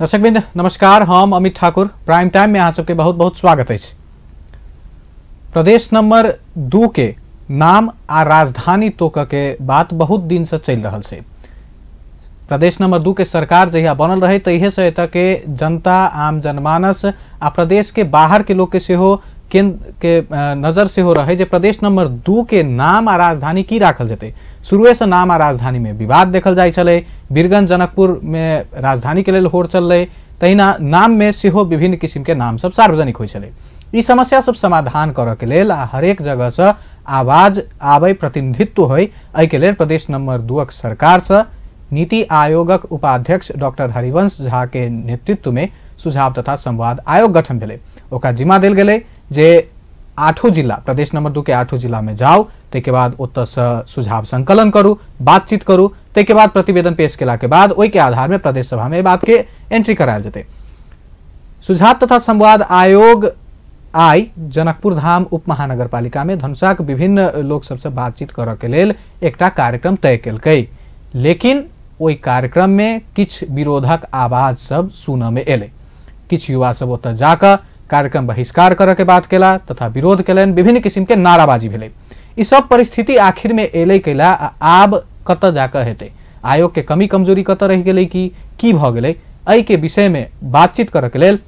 दर्शकबिंद नमस्कार, हम Amit Thakur prime time में अहाँ सबके बहुत बहुत स्वागत है। प्रदेश नंबर 2 के नाम आ राजधानी तोक के बात बहुत दिन से चल रहा है। प्रदेश नंबर 2 के सरकार जहिया बनल रहे तहिए से एत के जनता आम जनमानस आ प्रदेश के बाहर के लोग के सेहो केंद्र के नजर से हो रहे जे प्रदेश नंबर 2 के नाम आ राजधानी की राखल जते। शुरुए से नाम आ राजधानी में विवाद देखल जाय छले। बीरगंज जनकपुर में राजधानी के लेल होड़ चल रहे, तहिना नाम में सेहो विभिन्न किस्म के नाम सब सार्वजनिक होय छले। ई समस्या सब समाधान करऽ के लेल हरेक जगह से आवाज आबै, प्रतिनिधित्व होय, एहि के लेल प्रदेश नंबर 2 सरकार से नीति आयोगक उपाध्यक्ष डॉक्टर हरिवंश झा के नेतृत्व में सुझाव तथा संवाद आयोग गठन भेले। ओकरा जिम्मा देल गेलै जे 8 जिला प्रदेश नंबर 2 के 8 जिला में जाओ, तेके बाद ओतऽ से सुझाव संकलन करू, बातचीत करू, तेके बाद प्रतिवेदन पेश केला के बाद ओहि के आधार में प्रदेश सभा में बात के एंट्री करायल जेतै। सुझाव तथा संवाद आयोग आई जनकपुर धाम उप महानगर पालिका में धनुषाक विभिन्न लोक सबसे बातचीत करऽ के लेल एकटा कार्यक्रम तय केलकै, लेकिन ओहि कार्यक्रम में किछ विरोधक आवाज सब सुनऽ में एलै। किछ युवा सब ओतऽ जाकऽ कार्यक्रम बहिष्कार करऽ के बात केला तथा विरोध केलनि, विभिन्न किस्म के नाराबाजी भेलै। ई सब परिस्थिति आखिर में एलै कैला आब कतऽ जाकऽ हेतै, आयोग के कमी कमजोरी कतऽ रहि गेलै की भऽ गेलै, एहि के विषय में बातचीत करऽ के लेल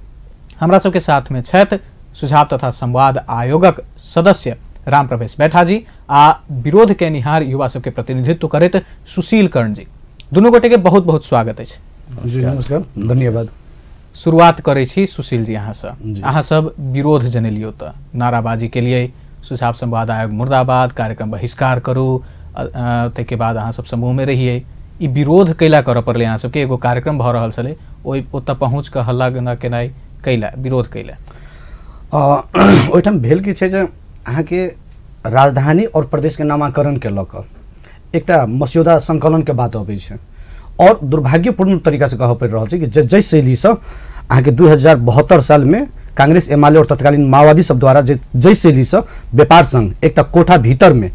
हमरा सबके साथ में छथि सुझाव तथा संवाद आयोगक सदस्य राम प्रवेश बैठा जी आ विरोध के निहार युवा सबके प्रतिनिधित्व करैत सुशील कर्ण जी। दुनू गोटे के बहुत बहुत स्वागत अछि। जी नमस्कार, धन्यवाद। शुरुआत करै छी सुशील जी अहाँ से। अहाँ सब विरोध जनेलियो त नाराबाजी के लिए सुझाव संवाद आयोग मुर्दाबाद, कार्यक्रम बहिष्कार करू, ताके बाद अहाँ सब समूह में रहिए। ई विरोध कैला करऽ पड़लै अहाँ सबके? एगो कार्यक्रम भऽ रहल छलै, ओतऽ पहुँच कऽ हल्ला गुल्ला केनाइ कैला, विरोध कैला ओहिठाम भेल कि छै जे अहाँके राजधानी और प्रदेश के नामाकरण के लऽ कऽ एकटा मस्यौदा संकलन के बात अबै छै और दुर्भाग्यपूर्ण तरीका से कहऽ पड़ि रहल छै कि जै शैली से अहाँके 2072 साल में कांग्रेस एमाले और तत्कालीन माओवादी सब द्वारा जै शैली से व्यापार संघ एकटा कोठा भीतर में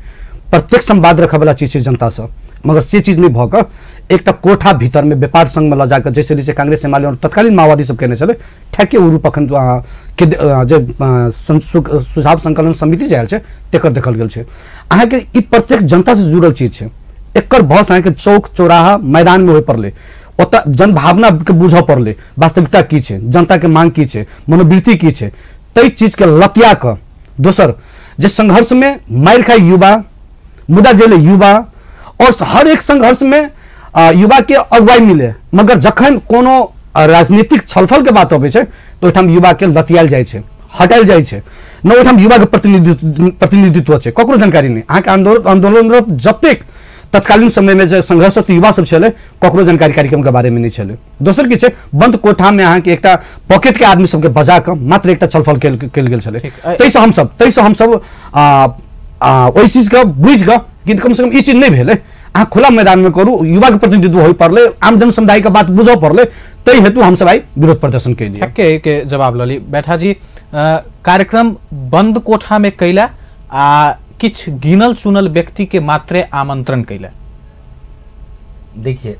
प्रत्यक्ष संवाद रखै वाला चीज छै जनता से, मगर से चीज नहीं भऽ कऽ एकटा कोठा भीतर में व्यापार संघ में लऽ जाकर जै शैली से कांग्रेस एमाले और तत्कालीन माओवादी सब केने छलै ठेके उरूप अखन के जे सुझाव संकलन समिति जे आयल छै तेकर देखल गेल छै। अहाँके ई प्रत्यक्ष जनता से जुड़ल चीज छै। एकर बहस अहाँके चौक चौराहा मैदान में होय पड़लै, ओतऽ जनभावना के बुझऽ पड़लै, वास्तविकता की छै, जनता के मांग की छै, मनोवृत्ति की छै, तै चीज के लतिया कऽ दोसर जे संघर्ष में मारि खाय युवा, मुदा जेले युवा और हर एक संघर्ष में युवा के अगुवाई मिले, मगर जखन कोनो राजनीतिक छलफल के बात अबै छै तो ओहिठाम युवा के लतियाल जाइ छै, हटायल जाइ छै, न ओहिठाम युवा के प्रतिनिधित्व छै, ककरो जानकारी नहीं। अहाँके आंदोलनरत जतेक तत्कालीन समय में जो संघर्षरत युवा सब छलै ककरो जानकारी कार्यक्रम के बारे में नहीं छलै। दोसर की छै, बंद कोठा में अहाँके एकटा पॉकेट के आदमी सबके बजा कऽ मात्र एकटा छलफल कयल गेल छलै। तैसे हम सब ओहि चीज के बुझ कऽ कि कम से कम ई चीज नहीं भेलै, अहाँ खुला मैदान में करू, युवा के प्रतिनिधित्व हो पड़लै, आम जन समुदाय के बात बुझऽ पड़लै, तै हेतु हम सब आई विरोध प्रदर्शन के लिए के जवाब लली। बैठा जी, कार्यक्रम बंद कोठा में कैला आ किछ गिनल चुनल व्यक्ति के मात्रे आमंत्रण कैला। देखिए,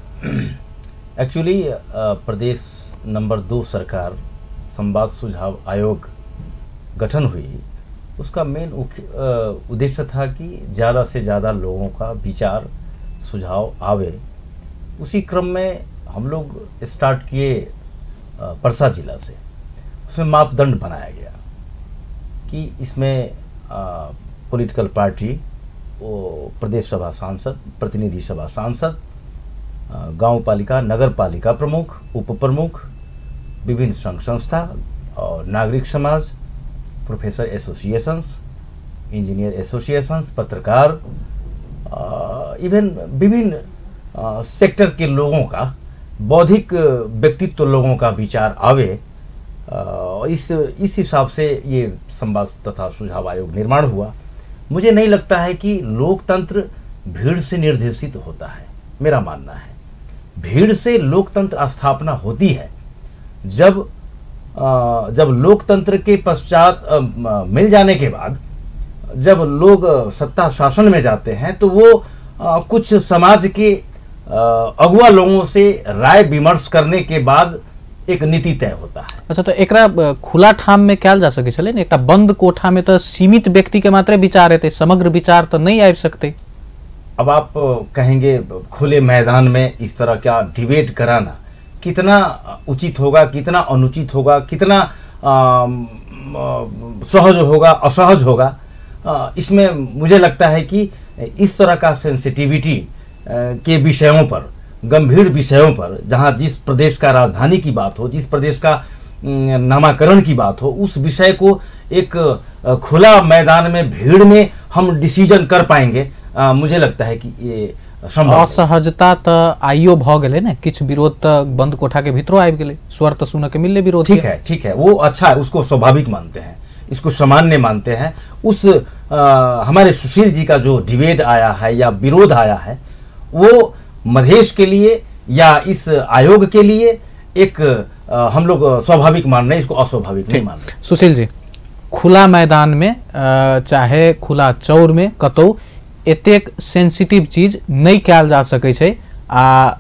एक्चुअली प्रदेश नंबर 2 सरकार संवाद सुझाव आयोग गठन हुई, उसका मेन उद्देश्य था कि ज़्यादा से ज़्यादा लोगों का विचार सुझाव आवे। उसी क्रम में हम लोग स्टार्ट किए परसा जिला से। उसमें मापदंड बनाया गया कि इसमें पॉलिटिकल पार्टी, वो प्रदेश सभा सांसद, प्रतिनिधि सभा सांसद, गांव पालिका, नगर पालिका प्रमुख, उप प्रमुख, विभिन्न संघ संस्था और नागरिक समाज, प्रोफेसर एसोसिएशंस, इंजीनियर एसोसिएशंस, पत्रकार, इवन विभिन्न सेक्टर के लोगों का, बौद्धिक व्यक्तित्व लोगों का विचार आवे। इस हिसाब से ये संवाद तथा सुझाव आयोग निर्माण हुआ। मुझे नहीं लगता है कि लोकतंत्र भीड़ से निर्देशित होता है, मेरा मानना है। भीड़ से लोकतंत्र स्थापना होती है जब लोकतंत्र के पश्चात मिल जाने के बाद जब लोग सत्ता शासन में जाते हैं तो वो कुछ समाज के अगुआ लोगों से राय विमर्श करने के बाद एक नीति तय होता है। अच्छा, तो एकरा खुला ठाम में क्या जा सके छले ने? एकटा बंद कोठा में तो सीमित व्यक्ति के मात्र विचार हेतै, समग्र विचार तो नहीं आबि सकते। अब आप कहेंगे खुले मैदान में इस तरह का डिबेट कराना कितना उचित होगा, कितना अनुचित होगा, कितना सहज होगा, असहज होगा, इसमें मुझे लगता है कि इस तरह का सेंसिटिविटी के विषयों पर, गंभीर विषयों पर, जहां जिस प्रदेश का राजधानी की बात हो, जिस प्रदेश का नामाकरण की बात हो, उस विषय को एक खुला मैदान में भीड़ में हम डिसीजन कर पाएंगे, मुझे लगता है कि ये संभव है। असहजता तो आइयो भ गेले ने, किछ विरोध तो बंद कोठा के भीतरो आबि गेले, स्वर तो सुन के मिलले विरोध। ठीक है, वो अच्छा है, उसको स्वाभाविक मानते हैं, इसको सामान्य मानते हैं। उस हमारे सुशील जी का जो डिबेट आया है या विरोध आया है, वो मधेश के लिए या इस आयोग के लिए एक हम लोग स्वाभाविक मान रहे हैं, इसको अस्वाभाविक नहीं मान रहे। सुशील जी, खुला मैदान में चाहे खुला चौर में कतौ एतेक सेंसिटिव चीज नहीं कयल जा सकै छै, आ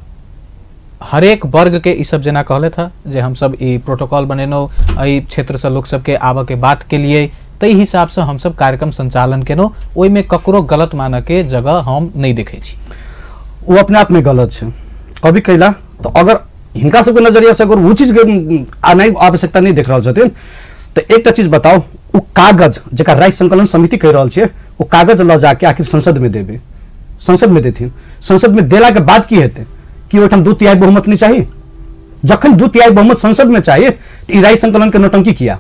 हरेक वर्ग के ई सब जेना कहले था जे हम सब ई प्रोटोकॉल बनेनो, ई क्षेत्र से लोग सब के आबे के बात के लिए, तई हिसाब से हम सब कार्यक्रम संचालन केनो, ओइ में ककरो गलत माने के जगह हम नहीं देखे छी। वो अपने आप में गलत है कभी कैला। तो अगर हिनका सबके नजरिया से अगर वो चीज नहीं आवश्यकता नहीं देख रहा छथिन, तो एक चीज बताओ, वो कागज जका राय संकलन समिति कह रहा है, वो कागज ल जाके आखिर संसद में देबे, संसद में देथिन, संसद में देला के बाद की हेतै कि ओहिठाम 2/3 बहुमत नहीं चाहिए? जखन 2/3 बहुमत संसद में चाहिए तो ई राय संकलन के नौटंकी किया?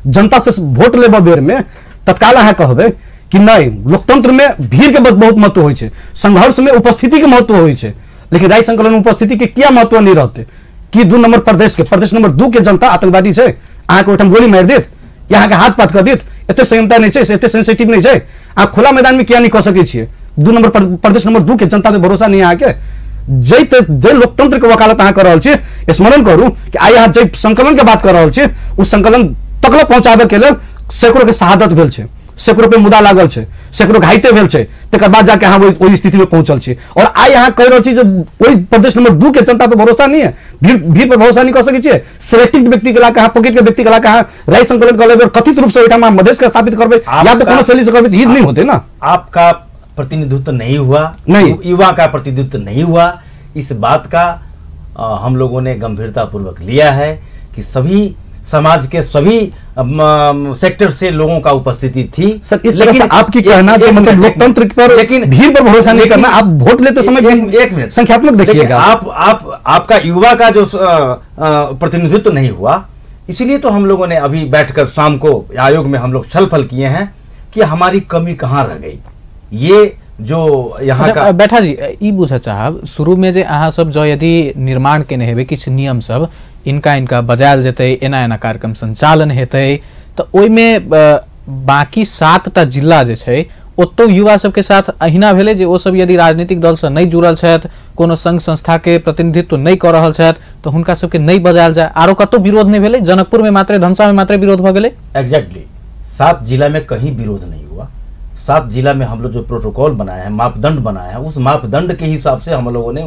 जनता से वोट लेबा बेर में तत्काल अहाँ कहबै कि नहीं, लोकतंत्र में भीड़ के बहुत महत्व होइ छै, संघर्ष में उपस्थिति के महत्व होइ छै, लेकिन राय संकलन में उपस्थिति के क्या महत्व नहीं रहते कि 2 नंबर प्रदेश के, प्रदेश नंबर 2 के जनता आतंकवादी छै, अहाँ के ओहिठाम गोली मारि देत, यहाँ के हाथ पात कर देत, एते संयमता नहीं छै, एते सेंसिटिव नहीं छै, अहाँ खुला मैदान में क्या नहीं कह सकै छियै? 2 नंबर प्रदेश नंबर 2 के जनता पे भरोसा नहीं अहाँ के? जै लोकतंत्र के वकालत अहाँ कर रहल छी, स्मरण करू कि आइ अहाँ जै संकलन के बात कर रहल छी, उस संकलन तक पहुंचाबे के लेल सैकड़ों के शहादत भेल छै, सैकड़ों पे मुद्दा लागल छै, सैकड़ों घायते भेल छै, तकर बाद जाके अहाँ ओहि स्थिति में पहुंचल छी। और आइ अहाँ कह रहल छी जे ओहि प्रदेश नंबर 2 के जनता पे भरोसा नहीं है, भीड़ पर भरोसा नहीं कर सकै छियै, सिलेक्टेड व्यक्ति के लाके अहाँ, पॉकेट के व्यक्ति के लाके अहाँ राय संकलन कर लेबै और कथित रूप से ओहिठाम मधेश के स्थापित करबै, या तो कोनो शैली से करबै, तो नहीं होते ना। आपका प्रतिनिधित्व नहीं हुआ, नहीं, युवा का प्रतिनिधित्व नहीं हुआ, इस बात का हम लोगों ने गंभीरता पूर्वक लिया है कि सभी समाज के सभी सेक्टर से लोगों का उपस्थिति थी। सर, इस तरह से आपकी कहना जो मतलब लोकतंत्र पर, लेकिन भीड़ पर भरोसा नहीं करना, आप वोट लेते समय एक मिनट संख्यात्मक देखिएगा। आपका युवा का जो प्रतिनिधित्व नहीं हुआ, इसीलिए तो हम लोगों ने अभी बैठकर शाम को आयोग में हम लोग छलफल किए हैं कि हमारी कमी कहाँ रह गई। ये जो यहाँ का बैठा जी ई बुझा चाहब, शुरू में जे अहाँ सब जो यदि निर्माण केने हेबे किछ नियम सब, इनका बजायल जेतै, एना कार्यक्रम संचालन हेतै, तो ओइ में बाकी 7टा जिला जे छै ओतौ युवा सबके साथ अहिना भेलै जे ओ सब यदि राजनीतिक दल से नहीं जुड़ल छथि, कोनो संघ संस्था के प्रतिनिधित्व नहीं कर रहल छथि, तो हुनका सबके नहीं बजायल जाय। आरो कतौ विरोध नहीं भेलै? जनकपुर में मात्र, धनसा में मात्र विरोध भ गेलै? एग्जैक्टली 7 जिला में कहीं विरोध नहीं हुआ। 7 जिला में हम लोग जो प्रोटोकॉल बनाया है, मापदंड बनाया है, उस मापदंड के हिसाब से हम लोगों ने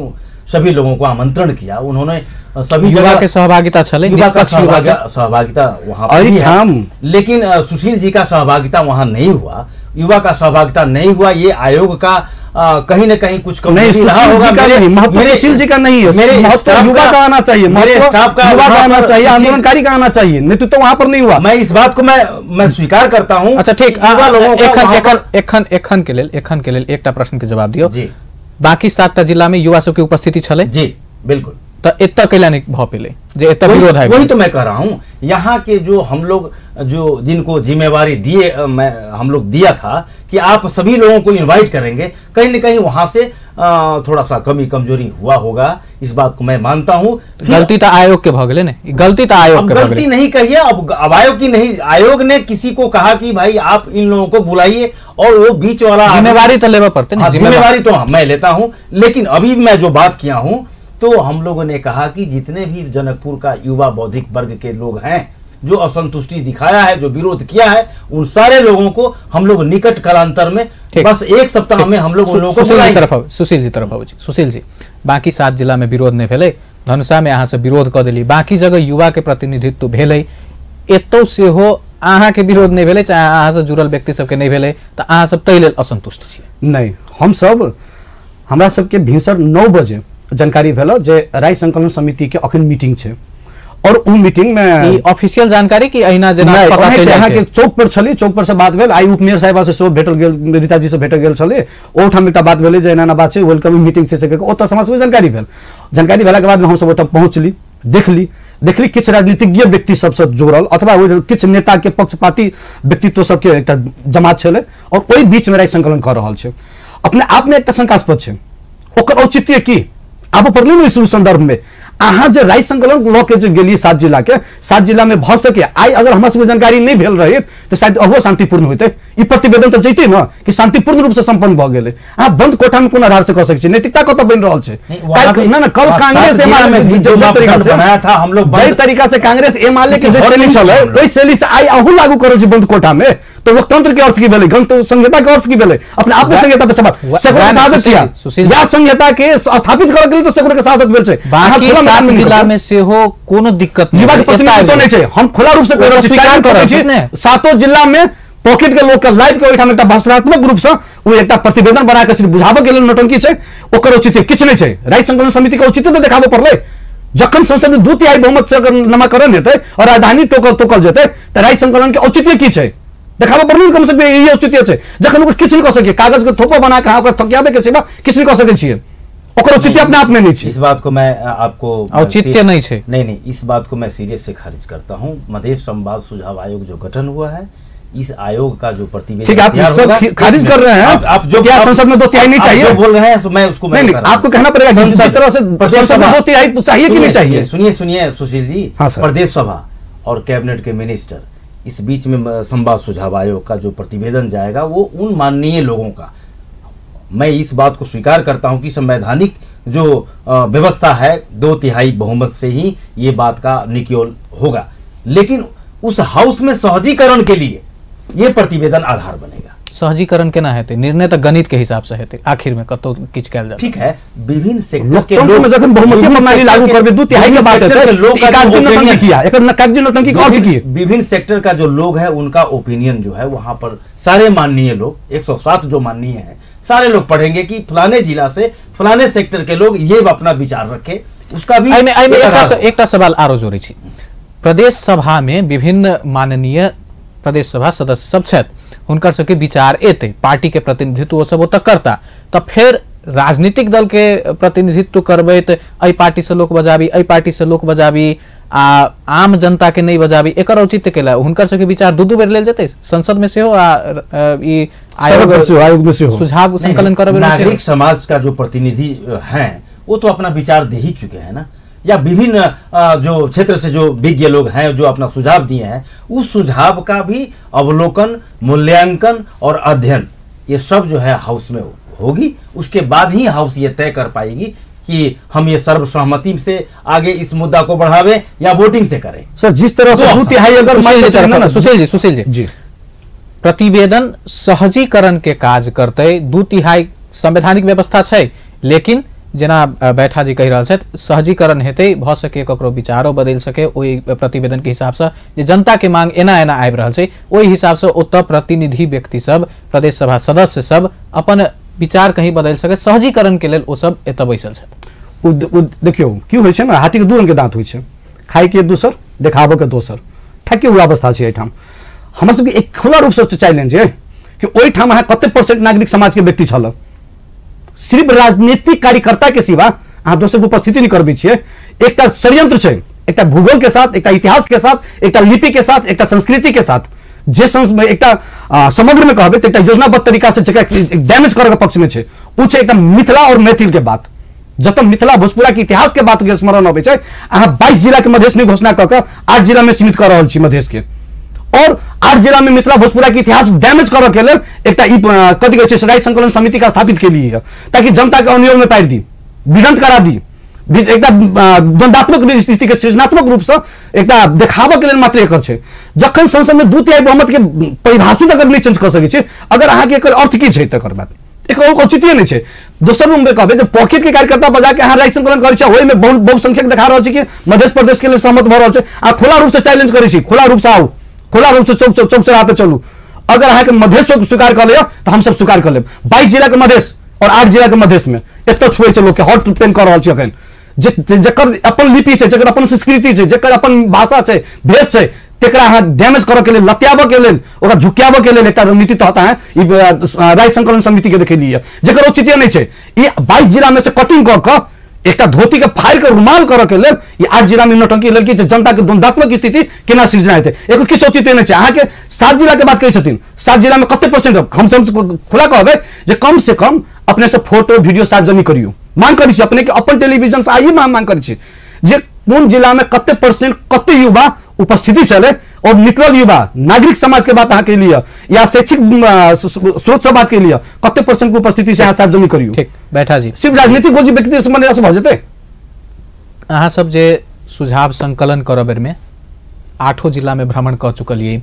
सभी लोगों को आमंत्रण किया। उन्होंने सभी युवा के सहभागिता छले, निष्पक्ष सहभागिता वहां पर भी है, लेकिन सुशील जी का सहभागिता वहां नहीं हुआ, युवा का सहभागिता नहीं हुआ। ये आयोग का कहीं न कहीं कुछ कम नहीं रहा होगा। महत्व सुशील जी का नहीं है, मेरे महत्व युवा का आना चाहिए, मेरे स्टाफ का युवा का आना चाहिए, आंदोलनकारी का आना चाहिए, नेतृत्व वहां पर नहीं हुआ। मैं इस बात को मैं स्वीकार करता हूं। अच्छा ठीक, एखन के लेल एकटा प्रश्न के जवाब दियो जी। बाकी 7टा जिला में युवा सब की उपस्थिति छले? जी बिल्कुल। तो एत कैला नहीं भ पेले जे एत विरोध है? वही तो मैं कह रहा हूं, यहाँ के जो हम लोग जो जिनको जिम्मेवारी दिए, हम लोग दिया था कि आप सभी लोगों को इनवाइट करेंगे, कहीं न कहीं वहां से थोड़ा सा कमी कमजोरी हुआ होगा, इस बात को मैं मानता हूं। गलती तो आयोग के भ गेले ने, गलती तो आयोग के गलती नहीं कहिए, अब आयोग की नहीं, आयोग ने किसी को कहा कि भाई आप इन लोगों को बुलाइए, और वो बीच वाला जिम्मेवारी तो लेना पड़ते ना। जिम्मेवारी तो मैं लेता हूं, लेकिन अभी मैं जो बात किया हूं, तो हम लोगों ने कहा कि जितने भी जनकपुर का युवा बौद्धिक वर्ग के लोग हैं, जो असंतुष्टि दिखाया है, जो विरोध किया है, उन सारे लोगों को हम लोग निकट कालांतर में बस 1 सप्ताह में हम लोग उन लोगों को सुशील जी तरफ आबू जी। सुशील जी, बाकी 7 जिला में विरोध नहीं भेले, धनुषा में अहाँ सब विरोध कऽ देली, बाकी जगह युवा के प्रतिनिधित्व भेलै, एतौ सेहो अहाँ के विरोध नहीं भेलै, चाहे अहाँ से जुड़ल व्यक्ति सबके नहीं भेलै, तो अहाँ सब तै लेल असंतुष्ट छियै? नहीं, हम सब हमरा सबके भिनसर 9 बजे जानकारी भेल जे राय संकलन समिति के अखन मीटिंग छै, और उ मीटिंग में ई ऑफिशियल जानकारी कि अहिना जेना पता चलि अहाँ जाइ के छै? चौक पर छली, चौक पर से बात भेल, आई उपमेयर साहिबा से सेहो भेटल गेल, रीता जी से भेट गेल छले, ओठाम एकटा बात भेलै जे एना बात छै, वेलकम मीटिंग छै से ओतऽ समाज से जानकारी भेल। जानकारी भेला के बाद में हम सब ओतऽ पहुंचली, देखली किछु राजनीतिज्ञ व्यक्ति सबसे जोड़ल अथवा किछु नेता के पक्षपाती व्यक्तित्व सबके एकटा जमात छलै, और ओहि बीच में राय संकलन कर रहल छै। अपने आप में एकटा शंकास्पद छै, ओकर औचित्य की आब पड़लै ने इस संदर्भ में। अहाँ जे राय संकलन लऽ के जे गेलिए 7 जिला के, 7 जिला में भ सके आई अगर हमरा सबके जानकारी नहीं भेल रही तो शायद अहो शांतिपूर्ण होते, ई प्रतिवेदन तो जैते न कि शांतिपूर्ण रूप से संपन्न भ गेलै। अहाँ बंद कोठा में कोन आधार से कह सकै छी? नैतिकता कतऽ बनि रहल छै? ना कल कांग्रेस एमआरए जो तरीका से बनाया था, हम लोग जै तरीका से कांग्रेस एमआरए के जे शैली छलै ओहि शैली से आई अहू लागू करै छी बंद कोठा में, तो लोकतंत्र के अर्थ की भेलै? गणतंत्र संहिता के अर्थ की भेलै? अपने आप में संहिता पे सवाल सेकुलर शासक किया, या संहिता के स्थापित करऽ के लिए तो सेकुलर के शासक भेल छै। बाकी 7 जिला में सेहो कोनो दिक्कत नहीं, विवाद प्रतिनिधित्व नहीं छै, हम खुला रूप से कह रहल छी, स्वीकार करै छी। 7 जिला में पॉकेट के लोग के लाइव के ओहिठाम एकटा भाषणात्मक रूप से वो एकटा प्रतिवेदन बना के सिर्फ बुझाबे के लेल नौटंकी छै, ओकर औचित्य किछु नहीं छै। राय संकलन समिति के औचित्य तो देखाबे पड़लै। जखन संसद में 2/3 बहुमत से अगर नामाकरण हेतै और राजधानी टोकल जेतै तो राय संकलन के औचित्य की छै देखाबे पड़लै। कम से कम यही औचित्य छै, जखन ओकर किछु नहीं कह सके, कागज के थोपा बना के ओकर थकियाबे के सिवा किछु नहीं कह सकै छियै, ओकर औचित्य अपने आप में नहीं छै। इस बात को मैं आपको औचित्य नहीं छै, नहीं, इस बात को मैं सीरियस से खारिज करता हूं। मधेश संवाद सुझाव आयोग जो गठन हुआ है, इस आयोग का जो प्रतिवेदन ठीक है, आप सब खारिज कर रहे हैं, आप जो क्या संसद में 2/3 नहीं चाहिए जो बोल रहे हैं तो मैं उसको नहीं, आपको कहना पड़ेगा जिस तरह से संसद में 2/3 चाहिए कि नहीं चाहिए। सुनिए सुशील जी, प्रदेश सभा और कैबिनेट के मिनिस्टर इस बीच में संवाद सुझाव आयोग का जो प्रतिवेदन जाएगा वो उन माननीय लोगों का, मैं इस बात को स्वीकार करता हूं कि संवैधानिक जो व्यवस्था है 2/3 बहुमत से ही ये बात का निक्योल होगा, लेकिन उस हाउस में सहजीकरण के लिए ये प्रतिवेदन आधार बनेगा। सहजीकरण केना हेतै? निर्णय तो गणित के हिसाब से हेतै, आखिर में कतौ किछ कैल जाय। ठीक है, विभिन्न सेक्टर के लोग में जखन बहुमतीय प्रणाली लागू करबे 2/3 के बात है, लोग का नौटंकी किया, एकर कागजी नौटंकी का अर्थ की है? विभिन्न सेक्टर का जो लोग है उनका ओपिनियन जो है वहां पर सारे माननीय लोग 107 जो माननीय हैं सारे लोग पढ़ेंगे कि फलाने जिला से फलाने सेक्टर के लोग ये अपना विचार रखे, उसका भी एकटा सवाल आरो जोड़ै छी। प्रदेश सभा में विभिन्न माननीय प्रदेश सभा सदस्य सब छथि, हुनकर सबके विचार एतै, पार्टी के प्रतिनिधित्व वो सब ओतऽ करता, तब फिर राजनीतिक दल के प्रतिनिधित्व करबै तऽ एहि पार्टी से लोक बजाबी, एहि पार्टी से लोक बजाबी, आ आम जनता के नहीं बजाबी, एकर औचित्य केला? हुनकर सबके विचार दू बेर लेल जेतै संसद में सेहो आ ई आयोग में सेहो सुझाव संकलन करबै। नागरिक समाज का जो प्रतिनिधि हैं वो तो अपना विचार दे ही चुके हैं ना, या विभिन्न जो क्षेत्र से जो विज्ञ लोग हैं जो अपना सुझाव दिए हैं, उस सुझाव का भी अवलोकन, मूल्यांकन और अध्ययन ये सब जो है हाउस में होगी। उसके बाद ही हाउस ये तय कर पाएगी कि हम ये सर्वसहमति से आगे इस मुद्दा को बढ़ावे या वोटिंग से करें। सर जिस तरह से सुशील जी प्रतिवेदन सहजीकरण के काज करते, 2/3 संवैधानिक व्यवस्था छै, लेकिन जेना बैठा जी कहि रहल छथि सहजीकरण हेतै, भ सके ककरो विचारो बदल सके, ओहि प्रतिवेदन के हिसाब से जे जनता के मांग एना आबि रहल छै ओहि हिसाब से ओतऽ प्रतिनिधि व्यक्ति सब, प्रदेश सभा सदस्य सब अपन विचार कहीं बदल सके, सहजीकरण के लेल ओ सब एतऽ बैसल छथि। देखियो की होइ छै ना, हाथी के 2 रंग के दांत होइ छै, खाय के दोसर, देखाबे के दोसर, ठके हुआ अवस्था छै एठाम। हमर सबके एक खुला रूप से चैलेंज है कि ओहिठाम अहाँ कते % नागरिक समाज के व्यक्ति छल, सिर्फ राजनीतिक कार्यकर्ता के सिवा अहाँ दोसर उपस्थिति नहीं करबे छियै। एकटा षड्यंत्र छै, एकटा भूगोल के साथ, एकटा इतिहास के साथ, एकटा लिपि के साथ, एकटा संस्कृति के साथ, जे एकटा समग्र में कहबे तो एकटा योजनाबद्ध तरीका से जकरा डैमेज करे के पक्ष में छै, उ छै एकटा मिथिला और मैथिल के बात। जतऽ मिथिला भोजपुरा के इतिहास के बात के स्मरण अबै छै, अहाँ 22 जिला के मधेश में घोषणा कऽ के 8 जिला में सीमित कर रहल छी मधेश के, और 8 जिला में मिथिला भोजपुरा के इतिहास डैमेज करऽ के लेल एकटा कथि कहै छै राय संकलन समिति का स्थापित के लिए, ताकि जनता के अनुयोग में पारि दी, विडंत करा दी, एकटा द्वंद्वात्मक स्थिति के सृजनात्मक रूप से एकटा देखाबे के लेल मात्र एकर छै। जखन संसद में 2/3 बहुमत के परिभाषित अगर नहीं चेंज कर सकै छै, अगर अहाँ के एकर अर्थ की छै तकर बाद एक औचित्य नहीं है। दोसर रूम में कहबे जे पॉकेट के कार्यकर्ता बजा के अहाँ राय संकलन करै छै, ओहि में बहुसंख्यक देखा रहल छी कि मध्य प्रदेश के लिए सहमत भ रहल छै, आ खुला रूप से चैलेंज करै छी, खुला रूप से आओ, खुला रूप से चौक चौराहा पे चलू। अगर अहाँ के मधेश स्वीकार कर लिया तो हम सब स्वीकार कर लेब। 22 जिला के मधेश और 8 जिला के मधेश में एत छुए छै लोग के हॉट पेन कर रहल छी अखन, जकर अपन लिपि छै, जकर अपन संस्कृति छै, जकर अपन भाषा छै, भेष छै, तेकरा अहाँ डैमेज करऽ के लेल, लत्याबऽ के लेल, ओकरा झुकियाबऽ के लेल एकटा रणनीति तहत अहाँ राय संकलन समिति के देखेलिए, जकर औचित्य नहीं छै। ये 22 जिला में से कटिंग कऽ कऽ एकटा धोती के फाड़ के रुमाल करऽ के लेल ये 8 जिला में नौटंकी लेल कि जनता के द्वंद्वात्मक स्थिति केना सृजना हेतै, एकर किछु औचित्य नहीं छै। अहाँ के 7 जिला के बात करै छथिन, 7 जिला में कते परसेंट हम सब खुला कहबै जे कम से कम अपने से फोटो वीडियो सार्वजनिक करियो, मांग करै छी अपने के अपन टेलीविजन से आइए मांग करै छी जे कोन जिला में कते परसेंट कते युवा उपस्थिति चले, और न्यूट्रल युवा नागरिक समाज के बात अहाँ के लिए या शैक्षिक स्रोत से बात के लिए कते परसेंट की उपस्थिति से अहाँ सार्वजनिक करियो। ठीक बैठा जी, सिर्फ राजनीतिक गोजी व्यक्ति संबंध से भ जेतै। अहाँ सब जे सुझाव संकलन करऽ बेर में 8 जिला में भ्रमण कऽ चुकलिए,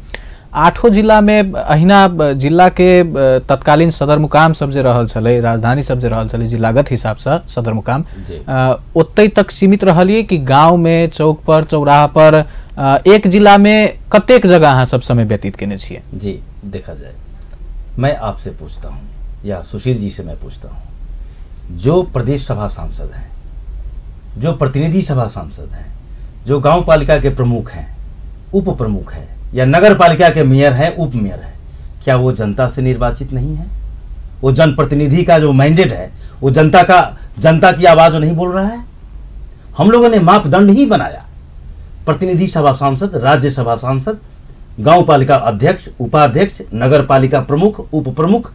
8 जिला में अहिना जिला के तत्कालीन सदर मुकाम सब जे रहल छलै, राजधानी सब जे रहल छलै, जिलागत हिसाब से सदर मुकाम ओतै तक सीमित रहलिए कि गांव में, चौक पर, चौराहा पर, एक जिला में कतेक जगह अहाँ सब समय व्यतीत केने छियै? जी देखा जाए, मैं आपसे पूछता हूँ या सुशील जी से मैं पूछता हूँ, जो प्रदेश सभा सांसद हैं, जो प्रतिनिधि सभा सांसद हैं, जो गांव पालिका के प्रमुख हैं, उप प्रमुख हैं, या नगर पालिका के मेयर हैं, उप मेयर हैं, क्या वो जनता से निर्वाचित नहीं है? वो जनप्रतिनिधि का जो मैंडेट है वो जनता की आवाज नहीं बोल रहा है? हम लोगों ने मापदंड ही बनाया, प्रतिनिधि सभा सांसद, राज्यसभा सांसद, गांव पालिका अध्यक्ष, उपाध्यक्ष, नगर पालिका प्रमुख, उप प्रमुख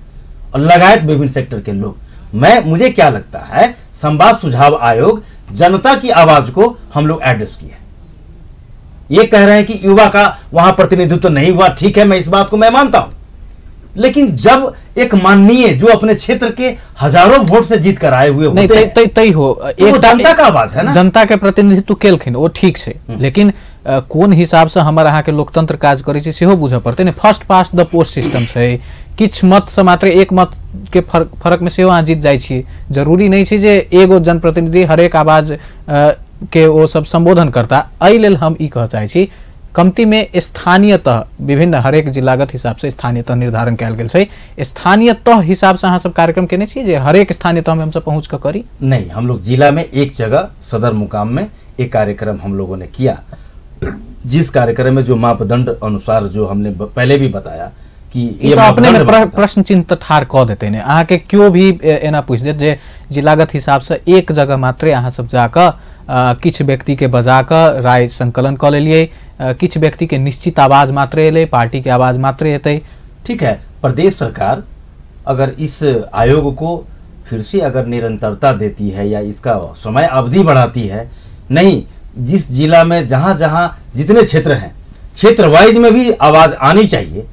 और लगायत विभिन्न सेक्टर के लोग। मुझे क्या लगता है, संवाद सुझाव आयोग जनता की आवाज को हम लोग एड्रेस किए। ये कह रहे हैं कि युवा का वहां प्रतिनिधित्व नहीं हुआ, ठीक है, मैं इस बात को मैं मानता हूं, लेकिन जब एक माननीय जो अपने क्षेत्र के हजारों वोट से जीत कर आए हुए होते हैं, तय हो एक जनता का आवाज है ना, जनता के प्रतिनिधित्व केलखिन वो ठीक छै, लेकिन कोन हिसाब से हमर अहाँ के लोकतंत्र काज करै छै सेहो बुझ पड़तै ने। First past the post system छै, किछ मत से मात्र एक मत के फर्क में सेहो अहाँ जीत जाइ छियै। जरूरी नहीं छै जे एगो जनप्रतिनिधि हरेक आवाज के वो सब संबोधन करता। एहि लेल हम ई कह चाहै छी कमती में स्थानीयतः विभिन्न हरेक जिलागत हिसाब से स्थानीयतः निर्धारण कयल गेल छै, स्थानीयतः हिसाब से अहाँ सब कार्यक्रम केने छी जे हरेक स्थानीयतः में हम सब पहुंच कर करी? नहीं, हम लोग जिला में एक जगह सदर मुकाम में एक कार्यक्रम हम लोगों ने किया, जिस कार्यक्रम में जो मापदंड अनुसार जो हमने पहले भी बताया कि ये तो अपने में प्रश्न चिन्ह ठार कह देते ने, अहाँ के क्यों भी एना पूछ दे जे जिलागत हिसाब से एक जगह मात्रे अहाँ सब जाकर किछ व्यक्ति के बजा कर राय संकलन कर लेलिए, किछ व्यक्ति के निश्चित आवाज मात्रे एले, पार्टी के आवाज मात्रे हेतै। ठीक है, प्रदेश सरकार अगर इस आयोग को फिर से अगर निरंतरता देती है या इसका समय अवधि बढ़ाती है, नहीं, जिस जिला में जहां जहां जितने क्षेत्र हैं, क्षेत्र वाइज में भी आवाज आनी चाहिए,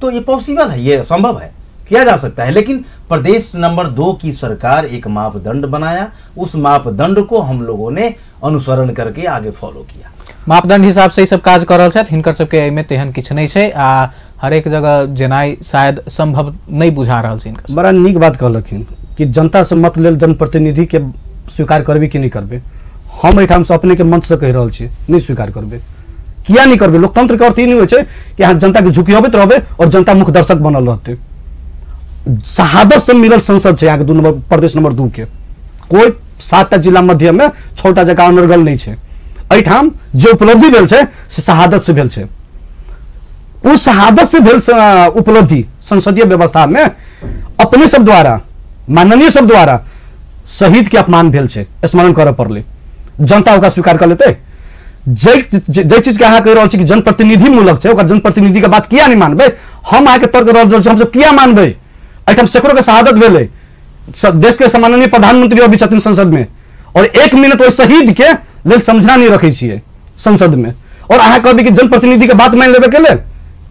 तो ये पॉसिबल है, ये संभव है, किया जा सकता है। लेकिन प्रदेश नंबर 2 की सरकार एक मापदंड बनाया, उस मापदंड को हम लोगों ने अनुसरण करके आगे फॉलो किया। मापदंड हिसाब से ही सब काज कर रहल छथि, हिनकर सबके एहिमे तेहन किछ नहीं छै आ हरेक जगह जेनाइ शायद संभव नहीं बुझा रहल छै हिनकर। बड़ा नीक बात कहलखिन कि जनता से मत लेल जनप्रतिनिधि के स्वीकार करबे कि नहीं करबे। हम एठाम से अपने के मंच से कह रहल छी नहीं स्वीकार करबे, किया नहीं करबे। लोकतंत्र के अर्थ ई नहीं होइ छै कि अहाँ जनता के झुकियाबैत रहबे और जनता मुख दर्शक बनल रहते। शहादत से मिलल संसद छै अहाँके 2 नंबर प्रदेश नंबर 2 के, कोई 7टा जिला मध्य में 6टा जगह अनर्गल नहीं छै। एठाम जो उपलब्धि भेल छै से शहादत से भेल छै। उस शहादत से भेल उपलब्धि संसदीय व्यवस्था में अपने सब द्वारा, माननीय सब द्वारा शहीद के अपमान भेल छै, स्मरण करऽ पड़ले। जनता ओकरा स्वीकार कर लेते। जै चीज के अहाँ कह रहल छी कि जनप्रतिनिधि मूलक छै, ओकर जनप्रतिनिधि के बात किया नहीं मानबे। हम अहाँ के तर्क रहल छी, हम सब किया मानबे। एठाम सैकड़ों के शहादत भेले, देश के सम्माननीय प्रधानमंत्री अभी छथिन संसद में, और 1 मिनट ओहि शहीद के लेल समझना नहीं रखे छियै संसद में, और अहाँ कहबी कि जनप्रतिनिधि के बात मान लेबे के लेल।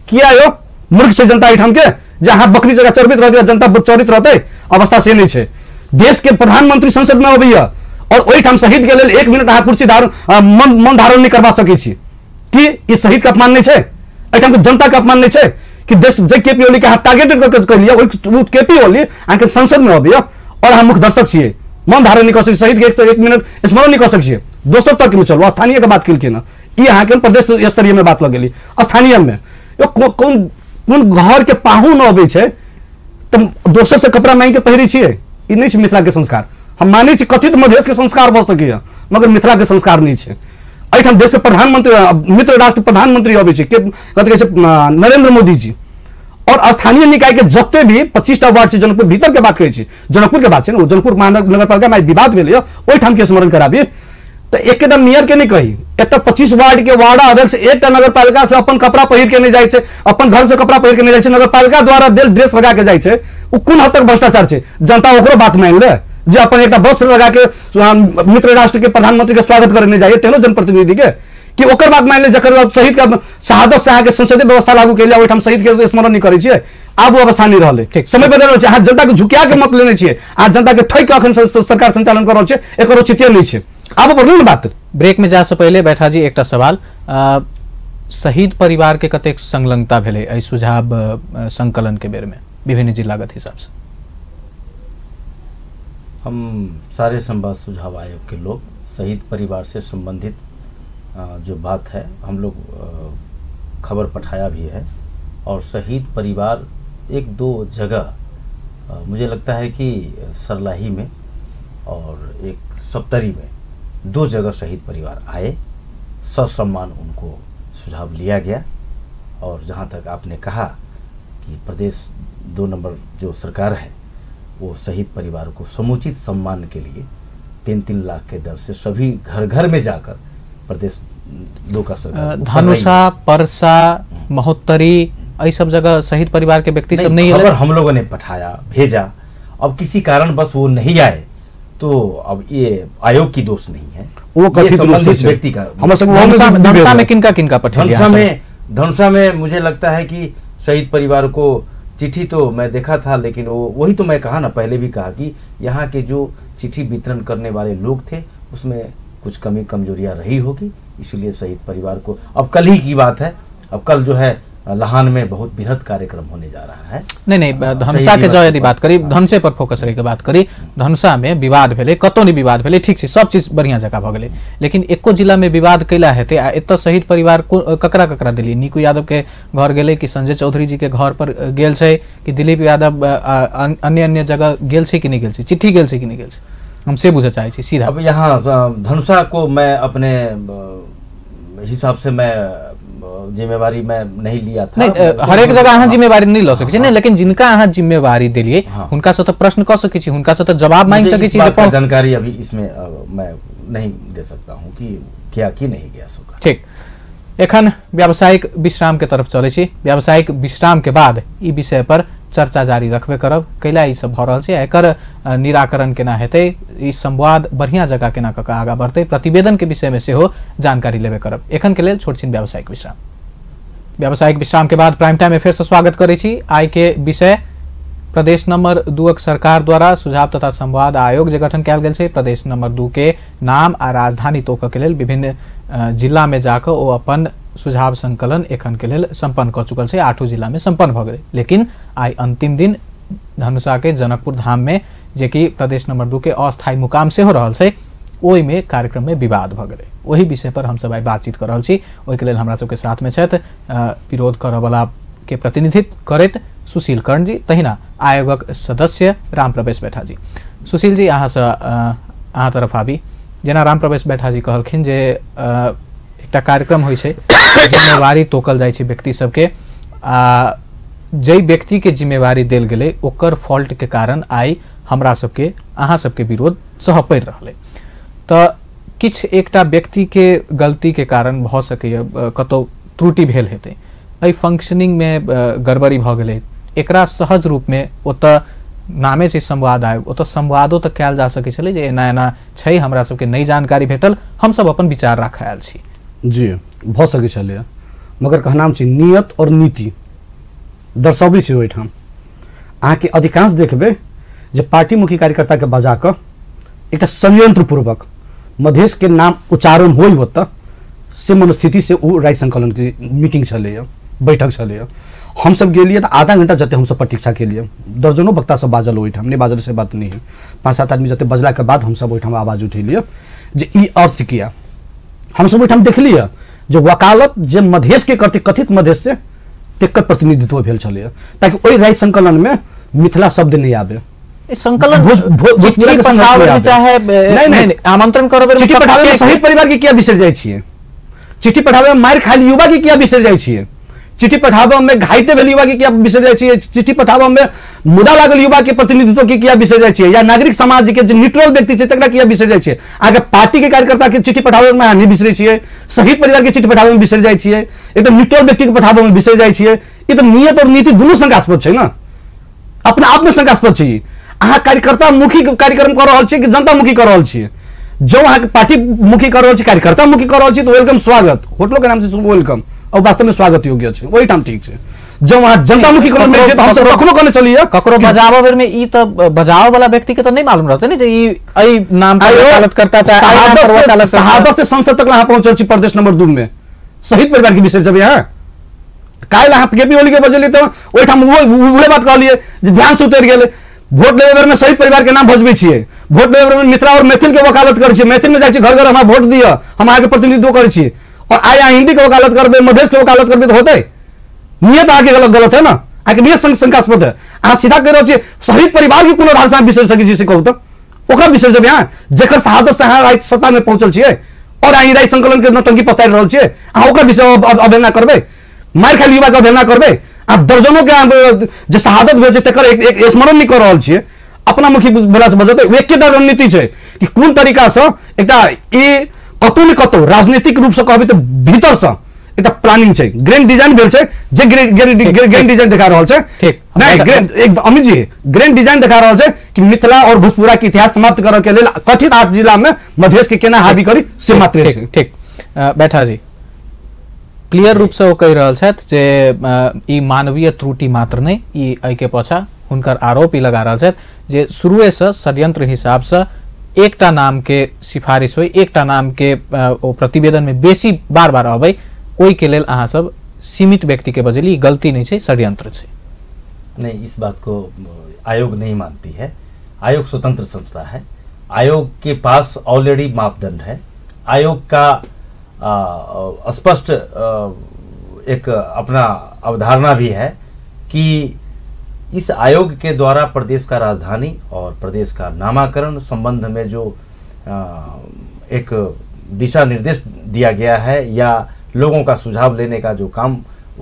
किया यो मूर्ख छै जनता एठाम के, जे अहाँ बकरी जगह चरबित रहते जनता चरित रहते, अवस्था से नहीं छै। देश के प्रधानमंत्री संसद में अबैया और ओहिठाम शहीद के लेल 1 मिनट अहाँ कुर्सी मन धारण नहीं करवा सकै छी कि ई शहीद के अपमान नहीं छै, एठाम के जनता के अपमान नहीं छै कि देश जे केपी ओली के हाथ टारगेटेड करके कहलिए वो केपी ओली अहाँ के संसद में अबिए और हम मुख्य दर्शक छिए, मन धारण नहीं कर सके, शहीद के 1 मिनट स्मरण नहीं कर सकिए, दोसर तक में चलो स्थानीय के बात केलखिन न, ई अहाँ के प्रदेश स्तरीय में बात लगेली, स्थानीय में कौन घर के पाहुन अबै छै त दोसर से कपड़ा मांग के पहिरै छिए, ई नहीं छै मिथिला के संस्कार। हम मानै छी कथित मधेश के संस्कार भ सकैया मगर मिथिला के संस्कार नहीं छै। एठाम देश के प्रधानमंत्री मित्र राष्ट्र प्रधानमंत्री अबै छै के कथि कहै छै नरेंद्र मोदी जी, और स्थानीय निकाय के जते भी 25टा वार्ड छै जनकपुर भीतर के बात कहै छी, जनकपुर के बात छै न, जनकपुर महानगरपालिका में विवाद भेलै ओहि ठाम के स्मरण कराबी तो एकटा मेयर के नहीं कही, एत 25 वार्ड के वार्ड अध्यक्ष एक नगरपालिका से अपन कपड़ा पहिर के नहीं जाए, अपन घर से कपड़ा पहिर के नहीं जाए, नगरपालिका द्वारा देल ड्रेस लगा के जाए, वो कौन हद तक भ्रष्टाचार है? जनता ओकरो बात मान ले जे अपन एक वस्त्र लगा के मित्र राष्ट्र के प्रधानमंत्री के स्वागत करे नहीं जाए तेनो जनप्रतिनिधि के कि ओकर बात मान ले जकर शहीद का शहादत से के संसदीय व्यवस्था लागू कैला ओहिठाम शहीद के स्मरण नहीं करे छिए, आब वो अवस्था नहीं रहले, समय बदल रहल छै। अहाँ जनता के झुकिया के मत लेने छिए, अहाँ जनता के ठैक के अखन सरकार संचालन कर रहल छै, एकर औचित्य नहीं छै। आब बढ़ू न बात। ब्रेक में जा से पहले बैठा जी एक सवाल, शहीद परिवार के कतेक संलग्नता भेले एहि सुझाव संकलन के बेर में विभिन्न जिलागत हिसाब से? हम सारे संवाद सुझाव आयोग के लोग शहीद परिवार से संबंधित जो बात है हम लोग खबर पठाया भी है, और शहीद परिवार 1-2 जगह मुझे लगता है कि सरलाही में और एक सप्तरी में 2 जगह शहीद परिवार आए, ससम्मान उनको सुझाव लिया गया। और जहाँ तक आपने कहा कि प्रदेश 2 नंबर जो सरकार है वो शहीद परिवार को समुचित सम्मान के लिए 3-3 लाख के दर से सभी घर घर में जाकर प्रदेश 2 का सरकार धनुषा, परसा, महोत्तरी ये सब जगह शहीद परिवार के व्यक्ति सब नहीं, खबर हम लोगों ने पठाया भेजा, अब किसी कारण बस वो नहीं आए तो अब ये आयोग की दोष नहीं है, वो कथित व्यक्ति का। धनुषा में किनका पठाया? धनुषा में मुझे लगता है कि शहीद परिवार को चिट्ठी तो मैं देखा था, लेकिन वही तो मैं कहा ना, पहले भी कहा कि यहाँ के जो चिट्ठी वितरण करने वाले लोग थे उसमें कुछ कमी कमजोरियां रही होगी, इसलिए शहीद परिवार को, अब कल ही की बात है, अब कल जो है लहान में बहुत बृहद कार्यक्रम होने जा रहा है। नहीं धनुषा के जो यदि बात करी, धनुषे पर फोकस रही के बात करी, धनुषा में विवाद भेले, कतौ नहीं विवाद भेले, ठीक है सब चीज बढ़िया जगह भ गेले, लेकिन एको जिला में विवाद कैला हेते आ एत शहीद परिवार ककरा दिली? नीकू यादव के घर गेले कि संजय चौधरी जी के घर पर गेल छै कि दिलीप यादव अन्य जगह गेल छै कि नहीं गेल छै, चिट्ठी गेल छै कि नहीं गेल छै, हम से बुझे चाहे छी सीधा। अब यहाँ धनुषा को मैं अपने हिसाब से मैं जिम्मेवारी मैं नहीं लिया था, नहीं हर एक जगह अहाँ जिम्मेवारी नहीं ल सकै छी नहीं, लेकिन जिनका अहाँ जिम्मेवारी देलिए हुनका से तो प्रश्न कर सकै छी, हुनका से तो जवाब मांग सकै छी। जानकारी अभी इसमें मैं नहीं दे सकता हूं कि क्या कि नहीं गया सका। ठीक, एखन व्यावसायिक विश्राम के तरफ चले छी, व्यावसायिक विश्राम के बाद ई विषय पर चर्चा जारी रखबे करब, कैला ई सब भ रहल छै, एकर निराकरण केना हेतै, ई संवाद बढ़िया जगह केना क आगा बढ़तै, प्रतिवेदन के विषय में सेहो जानकारी लेबे करब। एखन के लेल छोट छिन व्यावसायिक विश्राम। व्यावसायिक विश्राम के बाद प्राइम टाइम में फिर से स्वागत करै छी। आइ के विषय प्रदेश नंबर 2 सरकार द्वारा सुझाव तथा संवाद आयोग जे गठन कयल गेल छै, प्रदेश नंबर 2 के नाम आ राजधानी तोक के लेल विभिन्न जिला में जाकर ओ अपन सुझाव संकलन एखन के लेल संपन्न कर चुकल छै, 8 जिला में संपन्न भ गेलै, लेकिन आई अंतिम दिन धनुषा के जनकपुर धाम में जे कि प्रदेश नंबर 2 के अस्थायी मुकाम से हो रहल छै, ओहि में कार्यक्रम में विवाद भ गेलै। वही विषय पर हम सब आई बातचीत कर रहल छी। ओहि के लेल हमरा सबके साथ में छथि विरोध करय वाला के प्रतिनिधित्व करैत सुशील कर्ण जी, तहिना आयोगक सदस्य राम प्रवेश बैठा जी। सुशील जी अहाँ तरफ आबी, जेना राम प्रवेश बैठा जी कहलखिन जे एकटा कार्यक्रम होइ छै, जिम्मेवारी तोकल जाइ छै व्यक्ति सबके, जै व्यक्ति के जिम्मेवारी देल गेलै ओकर फॉल्ट के कारण आई हमरा सबके अहाँ सबके विरोध सह पड़ि रहलै, त किछ एकटा व्यक्ति के गलती के कारण भ सकैए कतौ त्रुटि भेल हेतै, एहि फंक्शनिंग में गड़बड़ी भ गेलै, एकरा सहज रूप में ओतऽ नामे छै संवाद आयोग, ओतऽ संवादो तऽ कयल जा सकै छलै जे एना एना छै, हमरा सबके नई जानकारी भेटल, हम सब अपन विचार राखऽ आयल छी। जी भ सकै छलै, मगर कहनाम छै नियत और नीति दर्शाबै छै ओहिठाम। अहाँके अधिकांश देखबै जे पार्टी मुखी कार्यकर्ता के बजा कऽ एकटा संयंत्र पूर्वक मधेश के नाम उच्चारण होइ ओतऽ से मनस्थिति से ओ राय संकलन की मीटिंग छलैया, बैठक छलैया। हम सब गेलिए तो आधा घंटा जते हम सब प्रतीक्षा के लिए दर्जनों वक्ता सब बाजल ओहिठाम नहीं बाजल से बात नहीं है 5-7 आदमी जते बजला के बाद हम सब ओहिठाम आवाज उठेलिए जे ई अर्थ किया हम सब ओहिठाम देखलिए जो वकालत जे मधेश के करते कथित मधेश से तेकर प्रतिनिधित्व भेल छलै ताकि ओहि राय संकलन में मिथिला शब्द नहीं आवे संकलन भोजपुरी के पठावे में चाहे नहीं आमंत्रण करबे चिट्ठी पठावे में शहीद परिवार के किया बिसर जाइ छियै चिट्ठी पठावे में मार खाइल युवा के किया बिसर जाइ छियै चिट्ठी पठावे में घायते भेल युवा के किया बिसर जाइ छियै चिट्ठी पठावे में मुदा लागल युवा के प्रतिनिधित्व के किया बिसर जाइ छियै या नागरिक समाज के जे न्यूट्रल व्यक्ति छै तकरा किया बिसर जाइ छियै आगे पार्टी के कार्यकर्ता के चिट्ठी पठावे में नहीं बिसरै छियै शहीद परिवार के चिट्ठी पठावे में बिसर जाइ छियै एकदम न्यूट्रल व्यक्ति के पठावे में बिसर जाइ छियै ई तो नियत और नीति दुनू शंकास्पद छै ना अपने आप में शंकास्पद छै अहाँ कार्यकर्ता मुखी कार्यक्रम कर रहल छियै कि जनता मुखी कर रहल छियै जो अहाँ पार्टी मुखी कर रहल छियै कार्यकर्ता मुखी कर रहल छियै तो वेलकम स्वागत होटलो के नाम से वेलकम और वास्तव में स्वागत योग्य छै वही ठाम ठीक छै जो वहाँ जनता मुखी कर रहल छियै तो हम सब कखनो कने चलिए ककरो बजाव बेर में ई तो बजाव वाला व्यक्ति के तो नहीं मालूम रहते ने जे ई एई नाम पर वकालत करता चाहे शहादत से संसद तक अहाँ पहुंचल छी प्रदेश नंबर 2 में शहीद परिवार के विषय जब यहाँ काल्हि अहाँ केपी ओली के बजलिए तो ओहि ठाम उहे बात कहलिए जे ध्यान से उतर गेलै वोट लेवे बेर में शहीद परिवार के नाम भजबै छियै वोट लेवे बेर में मिथिला और मैथिल के वकालत करै छियै मैथिल में जाइ छी घर घर हमरा वोट दिअ हम अहाँके प्रतिनिधित्व करै छी और आइ अहाँ हिंदी के वकालत करबै मधेश के वकालत करबै तो होतै नियत आगे गलत है ना आगे नियत शंकास्पद है अहाँ सीधा कह रहल छियै शहीद परिवार के कोनो आधार से बिसर सकै छी से कहू तो ओकरा बिसर जब यहाँ जेकर शहादत से अहाँ सत्ता में पहुंचल छियै और अहाँ राय संकलन के नौटंकी पसारि रहल छियै अहाँ ओकरा विषय अवहेलना करबै मार खाइल युवा के अवहेलना करबै आप दर्जनों के जो शहादत भेल छै तकर एक स्मरण नहीं कर रहल छियै अपना मुखी बोला से बजते एकेटा रणनीति छै कि कोन तरीका से एकटा ई कतौ न कतौ राजनीतिक रूप से कहबै तो भीतर से एकटा प्लानिंग छै ग्रैंड डिजाइन भेल छै जे ग्रैंड डिजाइन देखा रहल छै ठीक नहीं ग्रैंड एक अमित जी ग्रैंड डिजाइन देखा रहल छै कि मिथिला और भोजपुरा के इतिहास समाप्त करय के लेल कथित 8 जिला में मधेश के केना हावी करी से मात्र छै ठीक बैठा जी क्लियर रूप से वो कह रहल छथि जे ई मानवीय त्रुटि मात्र नहीं ई एहि के पाछा हुनकर आरोप ई लगा रहल छथि जे शुरुए से षड्यंत्र हिसाब से एकटा नाम के सिफारिश होई एकटा नाम के ओ प्रतिवेदन में बेसी बार बार अबै ओहि के लेल अहाँ सब सीमित व्यक्ति के बजली गलती नहीं छै षड्यंत्र छै नहीं इस बात को आयोग नहीं मानती है आयोग स्वतंत्र संस्था है आयोग के पास ऑलरेडी मापदंड है आयोग का स्पष्ट एक अपना अवधारणा भी है कि इस आयोग के द्वारा प्रदेश का राजधानी और प्रदेश का नामाकरण संबंध में जो एक दिशा निर्देश दिया गया है या लोगों का सुझाव लेने का जो काम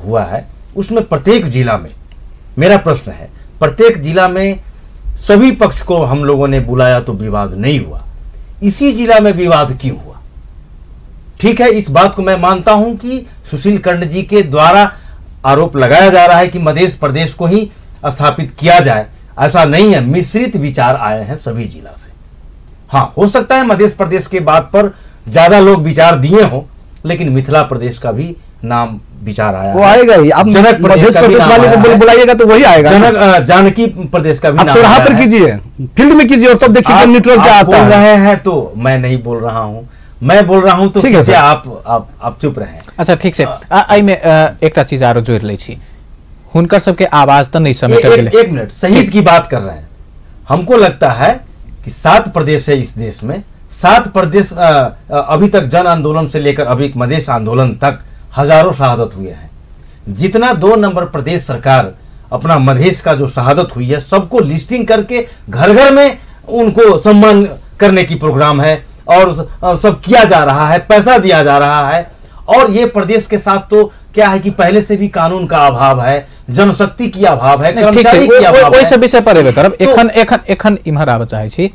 हुआ है उसमें प्रत्येक जिला में मेरा प्रश्न है प्रत्येक जिला में सभी पक्ष को हम लोगों ने बुलाया तो विवाद नहीं हुआ इसी जिला में विवाद क्यों हुआ ठीक है इस बात को मैं मानता हूं कि सुशील कर्ण जी के द्वारा आरोप लगाया जा रहा है कि मध्य प्रदेश को ही स्थापित किया जाए ऐसा नहीं है मिश्रित विचार आए हैं सभी जिला से हाँ हो सकता है मध्य प्रदेश के बात पर ज्यादा लोग विचार दिए हों लेकिन मिथिला प्रदेश का भी नाम विचार आया वो आएगा ही आप जनक प्रदेश वाले को बुलाइएगा तो वही आएगा जनक जानकी प्रदेश का भी नाम चौराहा पर कीजिए फील्ड में कीजिए और तब देखिए न्यूट्रल क्या आता है बोल रहे हैं तो मैं नहीं बोल रहा हूं मैं बोल रहा हूं तो ठीक है कैसे आप चुप रहे अच्छा ठीक से आई में एकटा चीज आरो जोड़ ले छी हुनकर सबके आवाज तो नहीं समेटल गेलै एक मिनट शहीद की बात कर रहे हैं हमको लगता है कि 7 प्रदेश है इस देश में 7 प्रदेश अभी तक जन आंदोलन से लेकर अभी मधेश आंदोलन तक हजारों शहादत हुए हैं जितना 2 नंबर प्रदेश सरकार अपना मधेश का जो शहादत हुई है सबको लिस्टिंग करके घर घर में उनको सम्मान करने की प्रोग्राम है और सब किया जा रहा है पैसा दिया जा रहा है और ये प्रदेश के साथ तो क्या है कि पहले से भी कानून का अभाव है जनशक्ति की अभाव है कर्मचारी की अभाव है ओहि सब विषय पर एबे करब एखन इम्हर आबे चाहे छी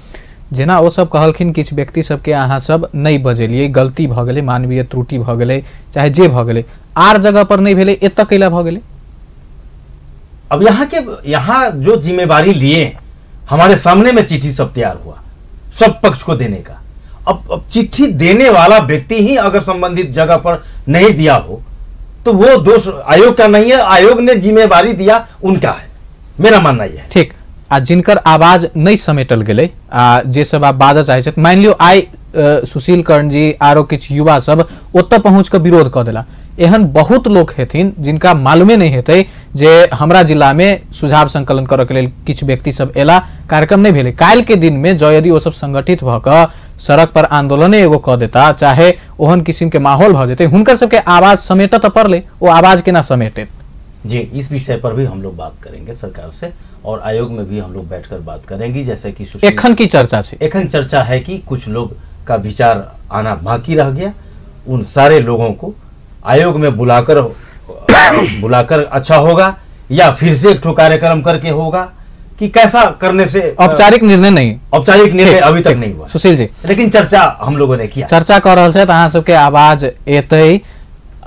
जेना ओ सब कहलखिन किछ व्यक्ति सबके अहाँ सब नहीं बजेलिए गलती भ गेलै मानवीय त्रुटि भ गेलै चाहे जे भ गेलै आर जगह पर नहीं भेलै एतऽ कैला भ गेलै अब यहाँ जो जिम्मेवारी लिए हमारे सामने में चिट्ठी सब तैयार हुआ सब पक्ष को देने का अब चिट्ठी देने वाला व्यक्ति ही अगर संबंधित जगह पर नहीं दिया हो तो वो दोष आयोग का नहीं है आयोग ने जिम्मेवारी दिया उनका है मेरा मानना यह है ठीक आ जिनकर आवाज नहीं समेटल गेलै आ जे सब आप बाजऽ चाहे छथि मान लियो आइ सुशील कर्ण जी आरो किछु युवा सब ओतऽ पहुंच के विरोध कऽ देला एहन बहुत लोग हेथिन जिनका मालूमे नहीं हेतै जे हमरा जिला में सुझाव संकलन करऽ के लेल किछु व्यक्ति सब एला, कार्यक्रम नहीं भेलै। काल्हि के दिन में जो यदि वो सब संगठित भ क सड़क पर आंदोलने एगो क देता, चाहे ओहन किस्म के माहौल भ जेतै, हुनकर सबके आवाज समेटऽ त पड़लै, वो आवाज केना समेटे? जी, इस विषय पर भी हम लोग बात करेंगे सरकार से, और आयोग में भी हम लोग बैठकर बात करेंगे। जैसे कि एखन की चर्चा है? एखन चर्चा है कि कुछ लोग का विचार आना बाकी रह गया, उन सारे लोगों को आयोग में बुलाकर अच्छा होगा, या फिर से एक ठो कार्यक्रम करके होगा, कि कैसा करने से औपचारिक निर्णय नहीं, औपचारिक निर्णय अभी तक नहीं हुआ सुशील जी, लेकिन चर्चा हम लोगों ने किया, चर्चा कर रहल छै। अहाँ सबके आवाज एतै।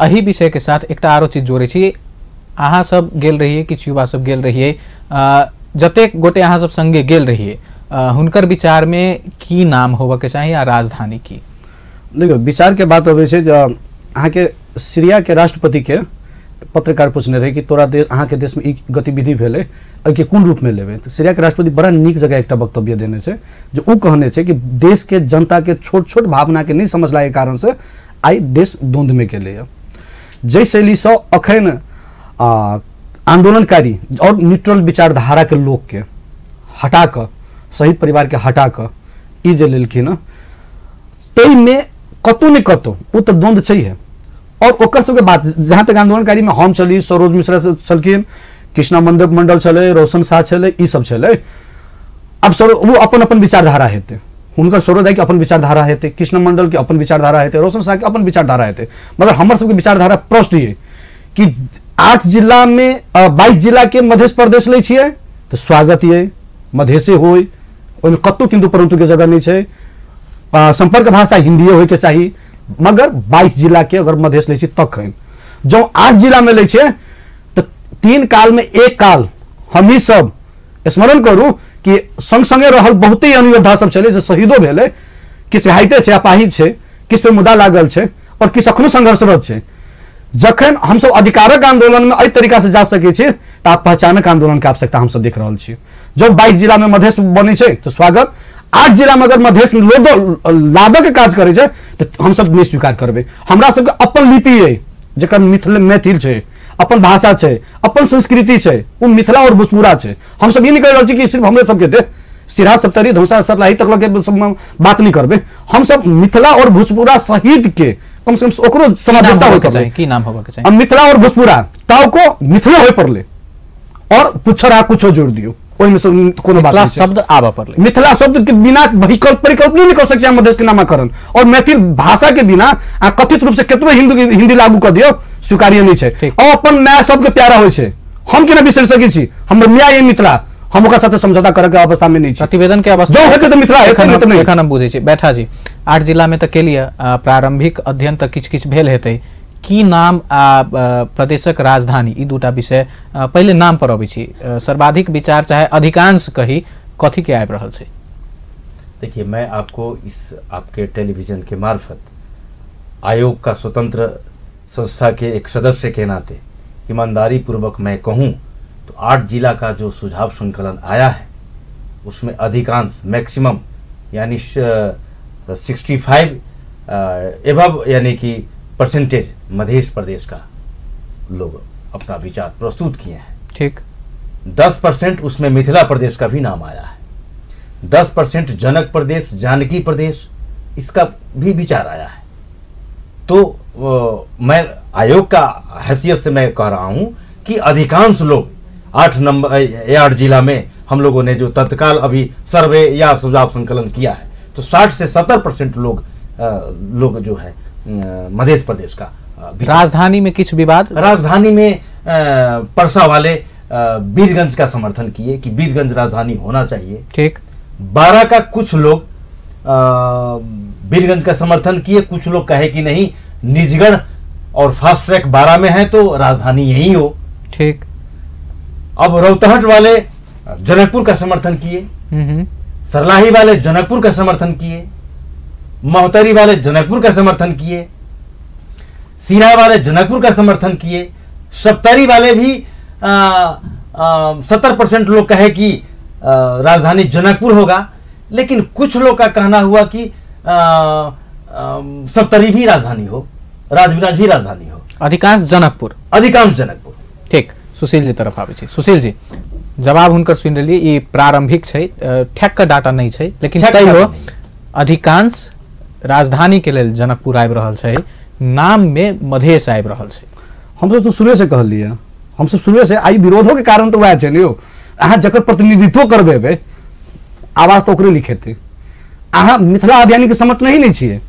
एही विषय के साथ एकटा आरो चीज जोड़े छी। अहाँ सब गेल रहिए, किछु युवा सब गेल रहिए, जतेक गोटे अहाँ सब संगे गेल रहिए, हुनकर विचार में की नाम होबे के चाहिए आ राजधानी की? देखो, विचार के बात अबै छै, अहाँ के सीरिया के राष्ट्रपति के पत्रकार पूछने रहे कि तोरा अहाँ के देश में ई गतिविधि भेलै, के कोन रूप में लेबै? तो सीरिया के राष्ट्रपति बड़ा नीक जगह एकटा वक्तव्य देने छै, जो उ कहने छै कि देश के जनता के छोट छोट भावना के नहीं समझला के कारण से आई देश द्वंद्व में गेलै। जै शैली से अखन आंदोलनकारी और न्यूट्रल विचारधारा के लोग के हटा कर, शहीद परिवार के हटा कर ई जे लेलखिन, तै में कतौ ने कतौ वो तो द्वंद्व छै। और ओकर सबके बात, जहाँ तक आंदोलनकारी में हम चली, सरोज मिश्रा छलखिन, कृष्णा मंडल छलै, रोशन शाह छलै, ई सब छलै। अब वो अपन अपन विचारधारा हेतै, हुनकर सरोज के अपन विचारधारा हेतै, कृष्ण मंडल के अपन विचारधारा हेतै, रोशन शाह के अपन विचारधारा हेतै। मगर हमर सबके विचारधारा प्रश्न ये कि 8 जिला में 22 जिला के मध्य प्रदेश लै छियै तो स्वागत ये, मधेसे होय, ओहिमे कतौ किंतु परंतु के जगह नहीं छै। संपर्क भाषा हिंदी होय के चाहिए, मगर 22 जिला के अगर मधेश लै छी तखन। जो 8 जिला में लै छै तो 3 काल में 1 काल हम ही सब स्मरण करू कि संग संगे रहल बहुते अनुयोद्धा सब छलै जे शहीदो भेलै, किछु हाइते छै, अपाहिज छै, किछु पे मुद्दा लागल छै, और किछु अखनो संघर्षरत छै। जखन हम सब अधिकारक आंदोलन में एहि तरीका से जा सकै छी तो आप पहचानक आंदोलन के आवश्यकता हम सब देख रहल छी। जब 22 जिला में मधेश बनै छै तो स्वागत, 8 जिला में अगर मधेश लादक के काज करे छै तो हम सब नहीं स्वीकार करबे। हमरा सबके अपन लिपि है, जकर मैथिल छै, अपन भाषा छै, अपन संस्कृति छै, वो मिथिला और भोजपुरा छै। हम सब ये नहीं कह रहल छी कि सिर्फ हमरे सबके दे सिरा सप्तरी धौसा सरलाही तक के बात नहीं करबे। हम सब मिथिला और भोजपुरा सहित के कम से कम ओकरो समावेशता होय के की नाम होबे के चाहिए। मिथिला और भोजपुरा ताऊ को मिथिला होय पड़ले, और पुछरा कुछो जोड़ दियो, ओहिमे से कोनो बात नहीं, शब्द आबा पड़ले। मिथिला शब्द के बिना परिकल्पना नहीं कर सकते मधेश के नामकरण, और मैथिल भाषा के बिना कथित रूप से केतनो हिंदी लागू कर दियो स्वीकार्य नहीं है। और अपन माय सबके प्यारा होय छै, हम केना बिसर सकै छी? हमर माय ये मिथिला, हम ओकरा साथे समझौता करे के अवस्था में नहीं छी। प्रतिवेदन के अवस्था जो हेतै त मिथिला हेतै त नहीं। एखन हम बुझै छी। बैठा जी, 8 जिला में त केलिए, प्रारंभिक अध्ययन तक किछ भेल हेतै। की नाम प्रदेशक राजधानी, ई दूटा विषय पहले नाम पर अबै छी। सर्वाधिक विचार चाहे अधिकांश कही कथी के आबि रहल छै? देखिए, मैं आपको इस आपके टेलीविजन के मार्फत आयोग का स्वतंत्र संस्था के एक सदस्य के नाते ईमानदारी पूर्वक मैं कहूँ तो 8 जिला का जो सुझाव संकलन आया है उसमें अधिकांश मैक्सिमम यानी 65 एवब यानी कि परसेंटेज मध्य प्रदेश का लोग अपना विचार प्रस्तुत किए हैं। ठीक, 10% उसमें मिथिला प्रदेश का भी नाम आया है, 10% जनक प्रदेश, जानकी प्रदेश, इसका भी विचार आया है। तो मैं आयोग का हैसियत से मैं कह रहा हूं कि अधिकांश लोग 8 जिला में हम लोगों ने जो तत्काल अभी सर्वे या सुझाव संकलन किया है तो 60 से 70% लोग जो है मध्य प्रदेश का। राजधानी में किस विवाद? राजधानी में परसा वाले बीरगंज का समर्थन किए कि बीरगंज राजधानी होना चाहिए। ठीक। 12 का कुछ लोग बीरगंज का समर्थन किए, कुछ लोग कहे कि नहीं निजगढ़ और फास्ट ट्रैक 12 में है तो राजधानी यही हो। ठीक। अब रौतहट वाले जनकपुर का समर्थन किए, सरलाही वाले जनकपुर का समर्थन किए, महोत्तरी वाले जनकपुर का समर्थन किए, सिरा वाले जनकपुर का समर्थन किए, सप्तरी वाले भी 70% लोग कहे कि राजधानी जनकपुर होगा, लेकिन कुछ लोग का कहना हुआ कि सप्तरी भी राजधानी हो, राजविराज भी राजधानी हो। अधिकांश जनकपुर। अधिकांश जनकपुर। ठीक, सुशील जी तरफ आबै छी। सुशील जी, जवाब हुनकर सुनि लेलिए, ई प्रारंभिक छै, ठेक डाटा नहीं छै, लेकिन तैयो अधिकांश राजधानी के लेल जनकपुर आबि रहल छै, नाम में मधेश आबि रहल छै। हम सब तो शुरू से कहलिए, हम सब शुरू से आई विरोधों के कारण तो वह छै ने यौ, अहाँ जकर प्रतिनिधित्व करबेबे आवाज तो ओकरे लिखेते। अहाँ मिथिला अभियानी के समर्थ नहीं छिए,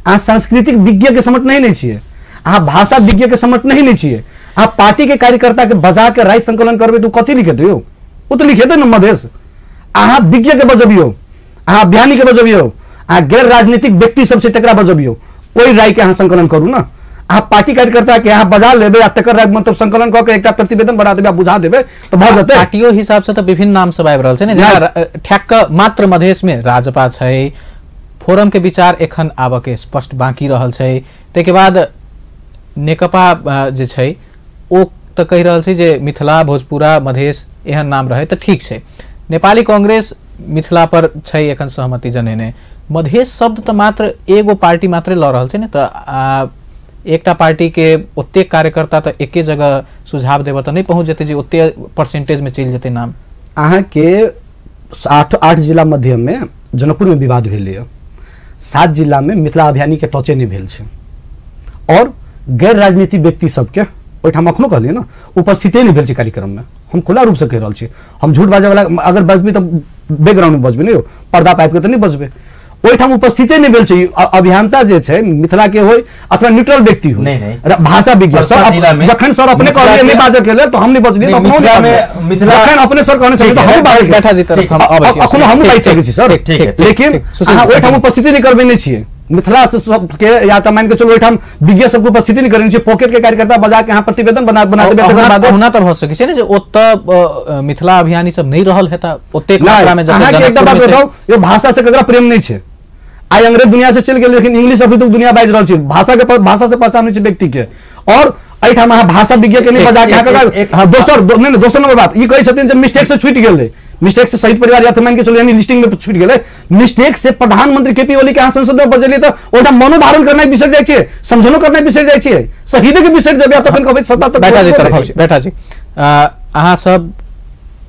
अहाँ सांस्कृतिक विज्ञ के समर्थ नहीं छिए, अहाँ भाषा विज्ञ के समर्थ नहीं छिए, अहाँ पार्टी के कार्यकर्ता के बजा के राय संकलन करबे तो कथी लिखेते हो? वो तो लिखेते न मधेश। अहाँ विज्ञ के बजबियो, अहाँ अभियानी के बजबियो, अहाँ गैर राजनीतिक व्यक्ति सबसे तकरा बजबियो, ओई राय के अहाँ संकलन करू ना। अहाँ पार्टी कार्यकर्ता के अहाँ बजा लेबे आ तकर राय मतलब संकलन क के एकटा प्रतिवेदन बना देबे, बुझा देबे तो भ जते। पार्टियो हिसाब से तो विभिन्न नाम सब आबि रहल छै ने, जेना ठेक मात्र मधेश में राजपा छै, फोरम के विचार एखन आबऽ के स्पष्ट बाकी रहल छै, तै के बाद नेकपा जे छै ओ तऽ कहि रहल छै जे मिथिला, भोजपुरा, मधेश एहन नाम रहे तऽ ठीक छै। नेपाली कांग्रेस मिथिला पर छै एखन सहमति जनेने, मधेश शब्द तऽ मात्र एगो पार्टी मात्रे लऽ रहल छै ने, तऽ एकटा पार्टी के ओते कार्यकर्ता तऽ एके जगह सुझाव देबऽ तऽ नहीं पहुंच जेतै जे ओते परसेंटेज में चलि जेतै नाम। अहाँ के 8 जिला मध्य में जनकपुर में विवाद भेलै, 7 जिला में मिथिला अभियानी के टचे नहीं भेल छै, और गैर राजनीतिक व्यक्ति सबके ओहिठाम अखनो कहलिए ना उपस्थिति नहीं भेल छै कार्यक्रम में। हम खुला रूप से कह रहल छी, हम झूठ बाजे वाला अगर बजबी तो बैकग्राउंड में बजबे नहीं, पर्दा पाइप के तो नहीं बजबे, ओहिठाम उपस्थिति नहीं भेल छै। अभियंता जे छै मिथिला के होय अथवा न्यूट्रल व्यक्ति हो, भाषा विज्ञ जखन सर अपने कहलिए नहीं बाजे के लेल तो हम नहीं बजलिए, तो जखन अपने सर कहने छथिन तो हम बाजे बैठा जी तरफ हम अबै छी, अखनो हम बाजि सकै छी सर, लेकिन अहाँ ओहिठाम उपस्थिति नहीं करबे नहीं छियै मिथिला के, या तो मान के चलो ओहिठाम विज्ञ सबके उपस्थिति नहीं करने चाहिए, पॉकेट के कार्यकर्ता बजा के यहाँ प्रतिवेदन बना देबे तकर बाद होना तऽ भ सकै छै ने जे ओतऽ मिथिला अभियानी सब नहीं रहल हेता ओते मात्रा में। अहाँ के एकटा बात बताउ, यो भाषा से ककरा प्रेम नहीं छै, आई अंग्रेज दुनिया से चल गेल लेकिन इंग्लिश अभी तक दुनिया बाज रहल छै, भाषा से पहचान छै व्यक्ति के, और एठाम अहाँ भाषा विज्ञ के नहीं बजा के दोसर नंबर बात ई कहै छथिन जे मिस्टेक से छूट गेलै, मिस्टेक से शहीद परिवार या तो मान के चलो यानी लिस्टिंग में छूट गेलै, मिस्टेक से प्रधानमंत्री केपी ओली के अहाँ संसद में बजलिए तो ओटा मनोधारण करना बिसर जाइ छियै, समझनो करना बिसर जाइ छियै, शहीद के बिसर जेबे तखन कहबै सत्ता तक। बेटा जी तरफ बेटा जी, अहाँ सब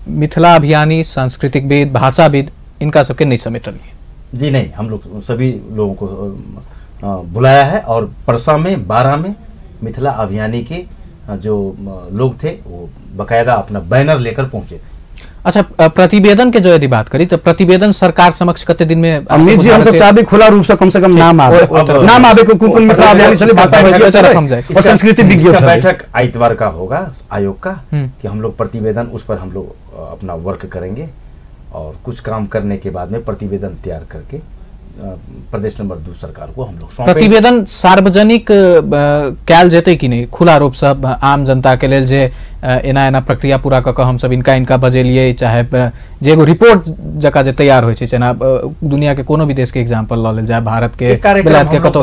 मिथिला अभियानी, सांस्कृतिकविद, भाषाविद इनका सबके नहीं समेटलिए? जी नहीं, हम लोग सभी लोगों को बुलाया है, और परसा में 12 में मिथिला अभियानी के जो लोग थे वो बकायदा अपना बैनर लेकर पहुंचे थे। अच्छा, प्रतिवेदन के जो यदि बात करी तो प्रतिवेदन सरकार समक्ष कते दिन में? अमित जी हम सब चाहबे खुला रूप से कम नाम आवे कोन मिथिला अभियानी चले, भाषा और संस्कृति विज्ञ बैठक आइतवार का होगा आयोग का, कि हम लोग प्रतिवेदन उस पर हम लोग अपना वर्क करेंगे, और कुछ काम करने के बाद में प्रतिवेदन तैयार करके प्रदेश नंबर 2 सरकार को हम लोग सौंपेंगे। प्रतिवेदन सार्वजनिक कैल जेतै कि नहीं, खुला रूप से आम जनता के लेल जे एना एना प्रक्रिया पूरा क के हम सब इनका बजेलिए, चाहे जे एगो रिपोर्ट जका जे तैयार होय छै, जेना दुनिया के कोनो भी देश के एग्जांपल ल लेल जाए, भारत के बेलायत के कतो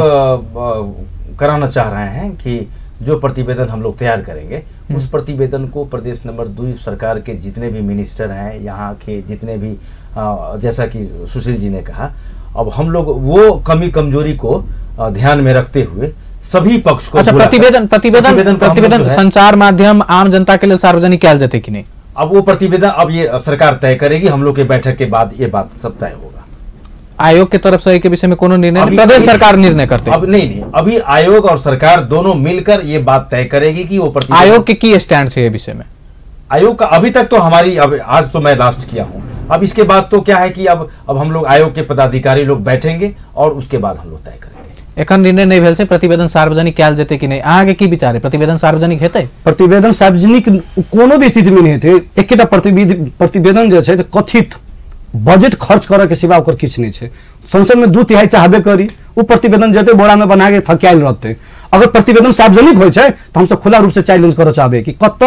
कराना चाह रहे हैं कि जो प्रतिवेदन हम लोग तैयार करेंगे उस प्रतिवेदन को प्रदेश नंबर 2 सरकार के जितने भी मिनिस्टर हैं, यहाँ के जितने भी जैसा कि सुशील जी ने कहा, अब हम लोग वो कमी कमजोरी को ध्यान में रखते हुए सभी पक्ष को। अच्छा, प्रतिवेदन संचार माध्यम आम जनता के लिए सार्वजनिक कैल जेतै कि नहीं? अब वो प्रतिवेदन अब ये सरकार तय करेगी, हम लोग के बैठक के बाद ये बात सब तय होगा। आयोग के तरफ से के विषय में कोनो निर्णय नहीं, प्रदेश सरकार निर्णय करते? अब नहीं, अभी आयोग और सरकार दोनों मिलकर ये बात तय करेगी कि वो आयोग के की स्टैंड है ये विषय में? आयोग का अभी तक तो हमारी, अब आज तो मैं लास्ट किया हूँ, अब इसके बाद तो क्या है कि अब हम लोग आयोग के पदाधिकारी लोग बैठेंगे और उसके बाद हम लोग तय करेंगे। एखन निर्णय नहीं भेल छै प्रतिवेदन सार्वजनिक कैल जेतै कि नहीं, अहाँ के की विचार है? प्रतिवेदन सार्वजनिक हेतै? प्रतिवेदन सार्वजनिक कोनो भी स्थिति में नहीं हेतै। एकेटा प्रतिवेदन जे छै त कथित बजट खर्च करे के सिवा ओकर किछ नहीं छै। संसद में 2/3 चाहबे करी, वो प्रतिवेदन जेतै बोरा में बना के थकायल रहतै। अगर प्रतिवेदन सार्वजनिक होय छै त हम सब खुला रूप से चैलेंज करऽ चाहबे कि कत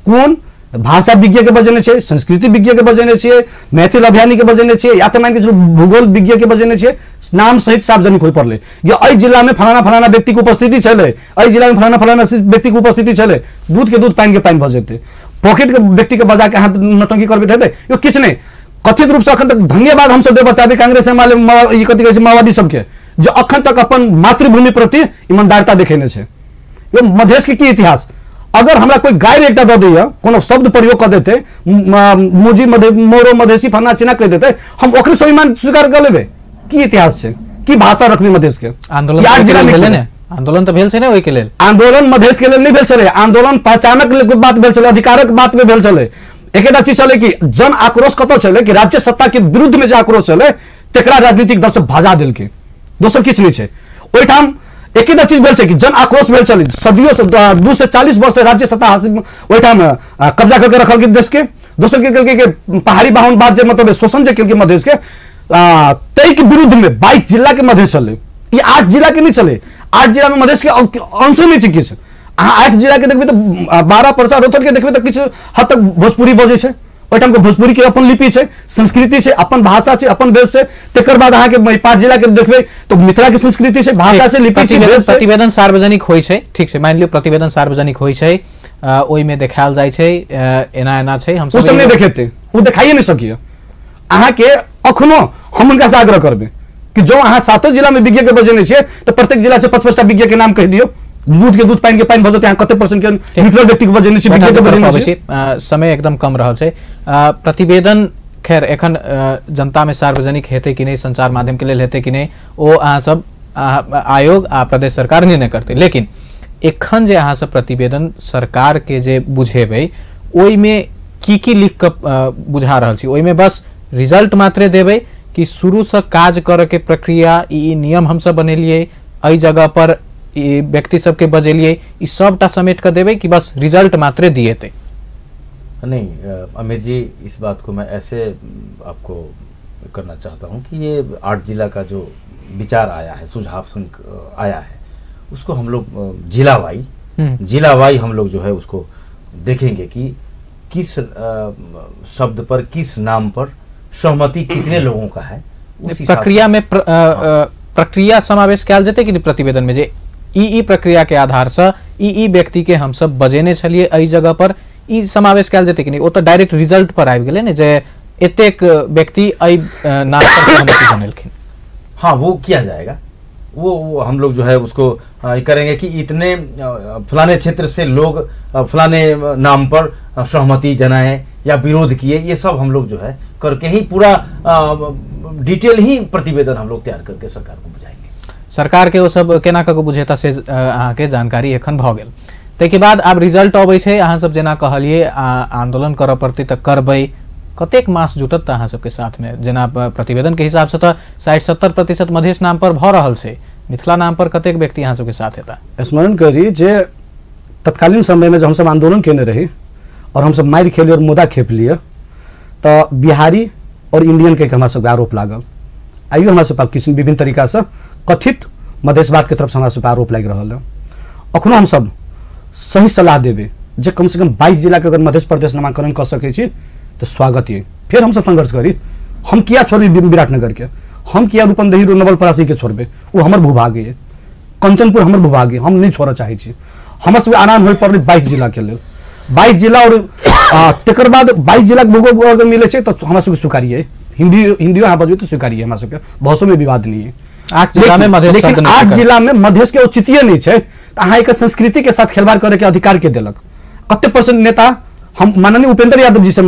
कोन भाषा विज्ञ के बजेने छे, संस्कृति विज्ञ के बजेने छे, मैथिल अभियानी के बजेने छे, या तो मान के चलो भूगोल विज्ञ के बजेने छे, नाम सहित सार्वजनिक होय पड़ले। ये एहि जिला में फलाना व्यक्ति के उपस्थिति छले, एहि जिला में फलाना व्यक्ति के उपस्थिति छले, दूध के दूध पानी के पानी भ जेतै। पॉकेट के व्यक्ति के बजा के हाथ नौटंकी करबे हेतै, यो किछ नहीं। कथित रूप से अखन तक धन्यवाद हम सब देबऽ चाहबे कांग्रेस ई कथि कहै छै माओवादी सबके, जो अखन तक अपन मातृभूमि प्रति ईमानदारिता देखेने छे। ये मधेश के की इतिहास अगर हमरा कोई गायर एकटा दे दिया कोनो शब्द प्रयोग कर देते मुजी मोरो मधेसी फन्ना चिना कह देते हम ओकरे स्वाभिमान स्वीकार कर लेबे की इतिहास छै की भाषा रखबी मधेश के आंदोलन आंदोलन तो भेल छै ने ओहि के लेल आंदोलन मधेश के लेल नहीं भेल छले आंदोलन पहचानक बात भेल छले अधिकारक बात में भेल छले एकेटा चीज छले कि जन आक्रोश कत छले कि राज्य सत्ता के विरुद्ध में जे आक्रोश छले तेकरा राजनीतिक दल से भजा देल के दोसर किछ नहीं छै ओइठाम एकेटा चीज भेल छै कि जन आक्रोश भेल छले सदियों से 2 से 40 वर्ष से राज्य सत्ता ओइठाम कब्जा करके रखल के देश के दोसर के केलके के पहाड़ी बाहुन बात जे मतलब शोषण जे केलके मधेश के तई के विरुद्ध में 22 जिला के मधेश चले ये 8 जिला के नहीं चले 8 जिला में मधेश के अंश नहीं छै किछ 8 जिला के देखबे तो 12% रोहतक के देखबे तो किछ हद तक भोजपुरी बजे छै ओइठाम के भोजपुरी के अपन लिपि छै संस्कृति छै अपन भाषा छै अपन वेश छै तेकर बाद अहाँ के 5 जिला के देखबे तो मिथिला के संस्कृति छै भाषा छै लिपि छै प्रतिवेदन सार्वजनिक होय छै ठीक छै मान लियो प्रतिवेदन सार्वजनिक होय छै ओइ में देखायल जाय छै एना एना छै हम सब नहीं देखेते वो दिखाइए नहीं सकिए अहाँ के अखनो हम उनका से आग्रह करबे कि जो अहाँ 7 जिला में विज्ञ के बजेने छे तो प्रत्येक जिला से 5-5 टा विज्ञ के नाम कह दियो दूध के दूध पानी के पानी भजते यहाँ कते परसेंट के न्यूट्रल व्यक्ति के बजेने छे विज्ञ के बजेने छे समय एकदम कम रहल छै प्रतिवेदन खैर एखन जनता में सार्वजनिक हेते कि नहीं संचार माध्यम के लेल हेते कि नहीं ओ अहाँ सब आयोग आ प्रदेश सरकार निर्णय करते लेकिन एखन जे अहाँ सब प्रतिवेदन सरकार के जे बुझेबे ओइ में की लिख के बुझा रहल छी ओइ में बस रिजल्ट मात्रे देबे कि शुरू से काज करे के प्रक्रिया ई नियम हम सब बनेलिए एई जगह पर व्यक्ति सबके बजेलिए ई सबटा समेट कर देबे कि बस रिजल्ट मात्रे दिएते नहीं अमित जी इस बात को मैं ऐसे आपको करना चाहता हूं कि ये 8 जिला का जो विचार आया है सुझाव आया है उसको हम लोग जिला वाई हम लोग जो है उसको देखेंगे कि किस शब्द पर किस नाम पर सहमति कितने लोगों का है प्रक्रिया में प्रक्रिया समावेश कयल जेतै कि प्रतिवेदन में जे ई प्रक्रिया के आधार से ई व्यक्ति के हम सब बजेने छलिए एई जगह पर ई समावेश कयल जेतै कि नहीं ओ तो डायरेक्ट रिजल्ट पर आबि गेलै ने जे एतेक व्यक्ति एई नाम पर सहमति बनेलखिन हाँ वो किया जाएगा वो हम लोग जो है उसको करेंगे कि इतने फलाने क्षेत्र से लोग फलाने नाम पर सहमति जनाए या विरोध किए ये सब हम लोग जो है करके ही पूरा डिटेल ही प्रतिवेदन हम लोग तैयार करके सरकार को बुझाएंगे सरकार के वो सब केना कऽ बुझेता से अहाँ के जानकारी एखन भ गेल ताहि बाद आब रिजल्ट अबै छै अहाँ सब जेना कहलिए आंदोलन करऽ पड़तै तऽ करबै कतेक मास जुटत अहाँ सबके साथ में जेना प्रतिवेदन के हिसाब से तो 60-70% मधेश नाम पर भ रहल छै मिथिला नाम पर कतेक व्यक्ति अहाँ सबके साथ हेता स्मरण करी जे तत्कालीन समय में जब हम सब आंदोलन केने रही और हम सब मारि खेलिए और मुदा खेप लिए तो बिहारी और इंडियन के हमरा सब आरोप लागल आइयो हमरा सब किसी विभिन्न तरीका से कथित मधेशवाद के तरफ से हमरा सब आरोप लाग रहा है अखनो हम सब सही सलाह देवे जे कम से कम 22 जिला के अगर मध्य प्रदेश नामांकन कर सके छी तो स्वागत है फिर हम सब संघर्ष करी हम किया छोड़बी विराटनगर के हम किया रूपंदेही नवलपरासी के छोड़बे वो हमर भूभाग है कंचनपुर हमर भूभाग है हम नहीं छोड़ चाहे छी हमर सब आराम हो पड़े 22 जिला के लेल 22 जिला और तकर बाद 22 जिला के भूगोल अगर मिले छै तो हमरा सब स्वीकारिए हिंदियो यहाँ बजबे तो स्वीकारिए हमरा सबके भाषा में विवाद नहीं है 8 जिला में मधेश लेकिन 8 जिला में मधेश के औचित्य नहीं है अहाँ एक संस्कृति के साथ खिलवाड़ करे के अधिकार के दिलक कते परसेंट नेता हम माननीय उपेंद्र यादव जी से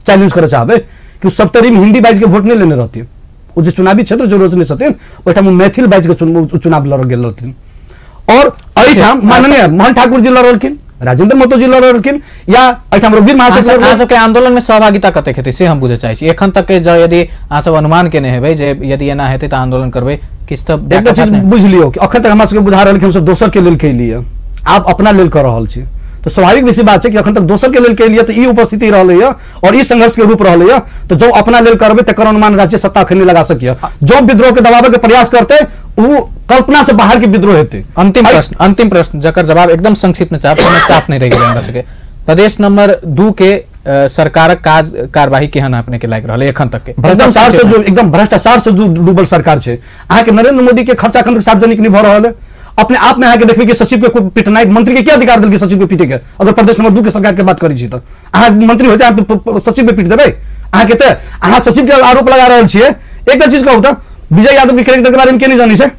चैलेंज करे चाहबे कि सप्तरी में हिंदी बाज के वोट नहीं लेने रहती वो जो चुनावी क्षेत्र जो रोजने छथिन ओठाम मैथिल बाज के चुनाव लड़ गेल रहथिन और एठाम माननीय मोहन ठाकुर जी लड़लखिन राजेंद्र महतो जी लड़लखिन या एठाम रघुवीर महाशय अहाँ सबके आंदोलन में सहभागिता कतेक हेतै से हम बुझे चाहै छी एखन तक के यदि अहाँ सब अनुमान केने हेबै जे यदि एना हेतै त आंदोलन करबै किछ त एकटा चीज बुझ लियौ कि अखन तक हमरा सबके बुझा रहल कि हम सब दोसर के लेल के लिए आप अपना लेल कर रहल छी तो स्वाभाविक विषय बात है कि अखन तक दोसर के लेल के लिए तो ई उपस्थिति रहले और ई संघर्ष के रूप रहले तो जो अपना लेल करबे तकर अनुमान राज्य सत्ता अखन लगा सकिए जो विद्रोह के दबावे के प्रयास करते वो कल्पना से बाहर के विद्रोह हेतै अंतिम प्रश्न जकर जवाब एकदम संक्षिप्त में साफ नहीं रह गेल हमरा सबके प्रदेश नंबर 2 के सरकारक कार्यवाही केहन अपने के लाग रहले एखन तक के भ्रष्टाचार से जो एकदम भ्रष्टाचार से डूबल सरकार छै अहाँ के नरेंद्र मोदी के खर्चा खंड सार्वजनिक नहीं भ रहल है अपने आप में आके देखिए कि सचिव के पिटनाई मंत्री के क्या अधिकार दिल सचिव के पीटे के अगर प्रदेश नंबर 2 के सरकार के बात करी छी तो अहाँ मंत्री होते आप सचिव के पीट देबै अहाँ के अहाँ सचिव के आरोप लगा रहल छियै एकटा चीज कहू तो विजय यादव के कैरेक्टर के बारे में के नहीं जानी छै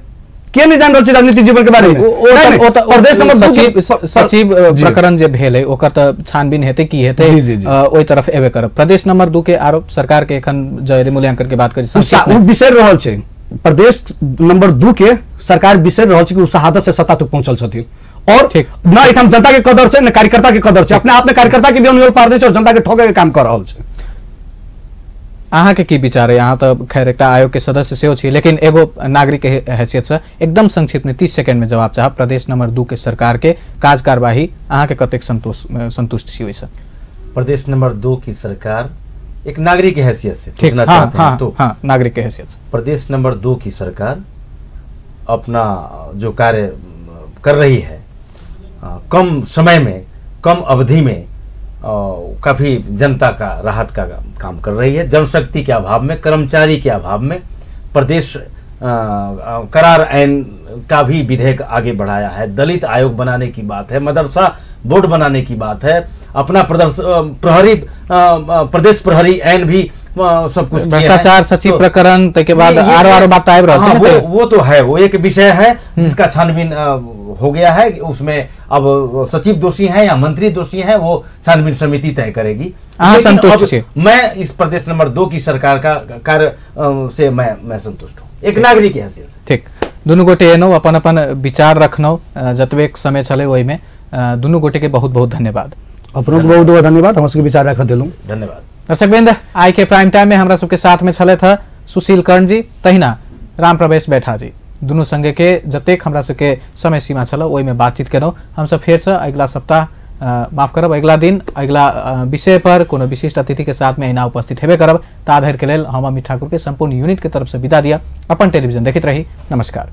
के नहीं जान रहल छै राजनीतिक जीवन के बारे में। प्रदेश नंबर 2 सचिव प्रकरण जे भेल है ओकर त छानबीन हेतै की हेतै ओई तरफ एबे करब। प्रदेश नंबर 2 के आरोप सरकार के एखन जे मूल्यांकन के बात करी बिसरि रहल छै। प्रदेश नंबर 2 के सरकार बिसरि रहल छै कि उ शहादत से सत्ता तक पहुंचल छथिन और ना एठाम जनता के कदर छै ना कार्यकर्ता के कदर छै। अपने आप में कार्यकर्ता के भी पार दै छै और जनता के ठोके के काम कर रहल छै। अहाँ के की विचार है? अहाँ तो खैर एक आयोग के सदस्य सेहो छी, लेकिन एगो नागरिक के हैसियत से एकदम संक्षिप्त में 30 सेकंड में जवाब चाहब। प्रदेश नंबर 2 के सरकार के काज कार्यवाही अहाँ के कतेक संतुष्ट छी ओइसे? प्रदेश नंबर 2 की सरकार एक नागरिक की हैसियत से पूछना चाहते हैं तो नागरिक की हैसियत से प्रदेश नंबर 2 की सरकार अपना जो कार्य कर रही है कम समय में, कम अवधि में काफी जनता का राहत का काम कर रही है। जनशक्ति के अभाव में, कर्मचारी के अभाव में प्रदेश करार आइन का भी विधेयक आगे बढ़ाया है। दलित आयोग बनाने की बात है, मदरसा बोर्ड बनाने की बात है, अपना प्रदेश प्रहरी आइन भी सब कुछ। भ्रष्टाचार सचिव प्रकरण के बाद आरो बात आबि रहल छै। वो तो है, वो एक विषय है जिसका छानबीन हो गया है। उसमें अब सचिव दोषी हैं या मंत्री दोषी हैं वो छानबीन समिति तय करेगी। संतुष्ट मैं इस प्रदेश नंबर 2 की सरकार का कार्य से मैं संतुष्ट हूँ एक नागरिक की हैसियत से। ठीक, दुनू गोटे एनौ अपन अपन विचार रखनौ, जतबेक समय छलै ओहि में दुनू गोटे के बहुत बहुत धन्यवाद। अपनो बहुत बहुत धन्यवाद, हम सबके विचार रख देलहुँ। धन्यवाद। दर्शकवृंद, आई के प्राइम टाइम में हमरा सबके साथ में छले था सुशील कर्ण जी तहिना राम प्रवेश बैठा जी। दुनू संगे के जतेक हमरा सबके समय सीमा छल ओहि में बातचीत केलहुँ। हम सब फेर से अगला सप्ताह माफ करब अगला दिन अगला विषय पर कोनो विशिष्ट अतिथि के साथ में अहिना उपस्थित हेबे करब। ता धरि के लेल हम अमित ठाकुर के संपूर्ण यूनिट के तरफ से विदा दिया। अपन टेलीविजन देखित रही। नमस्कार।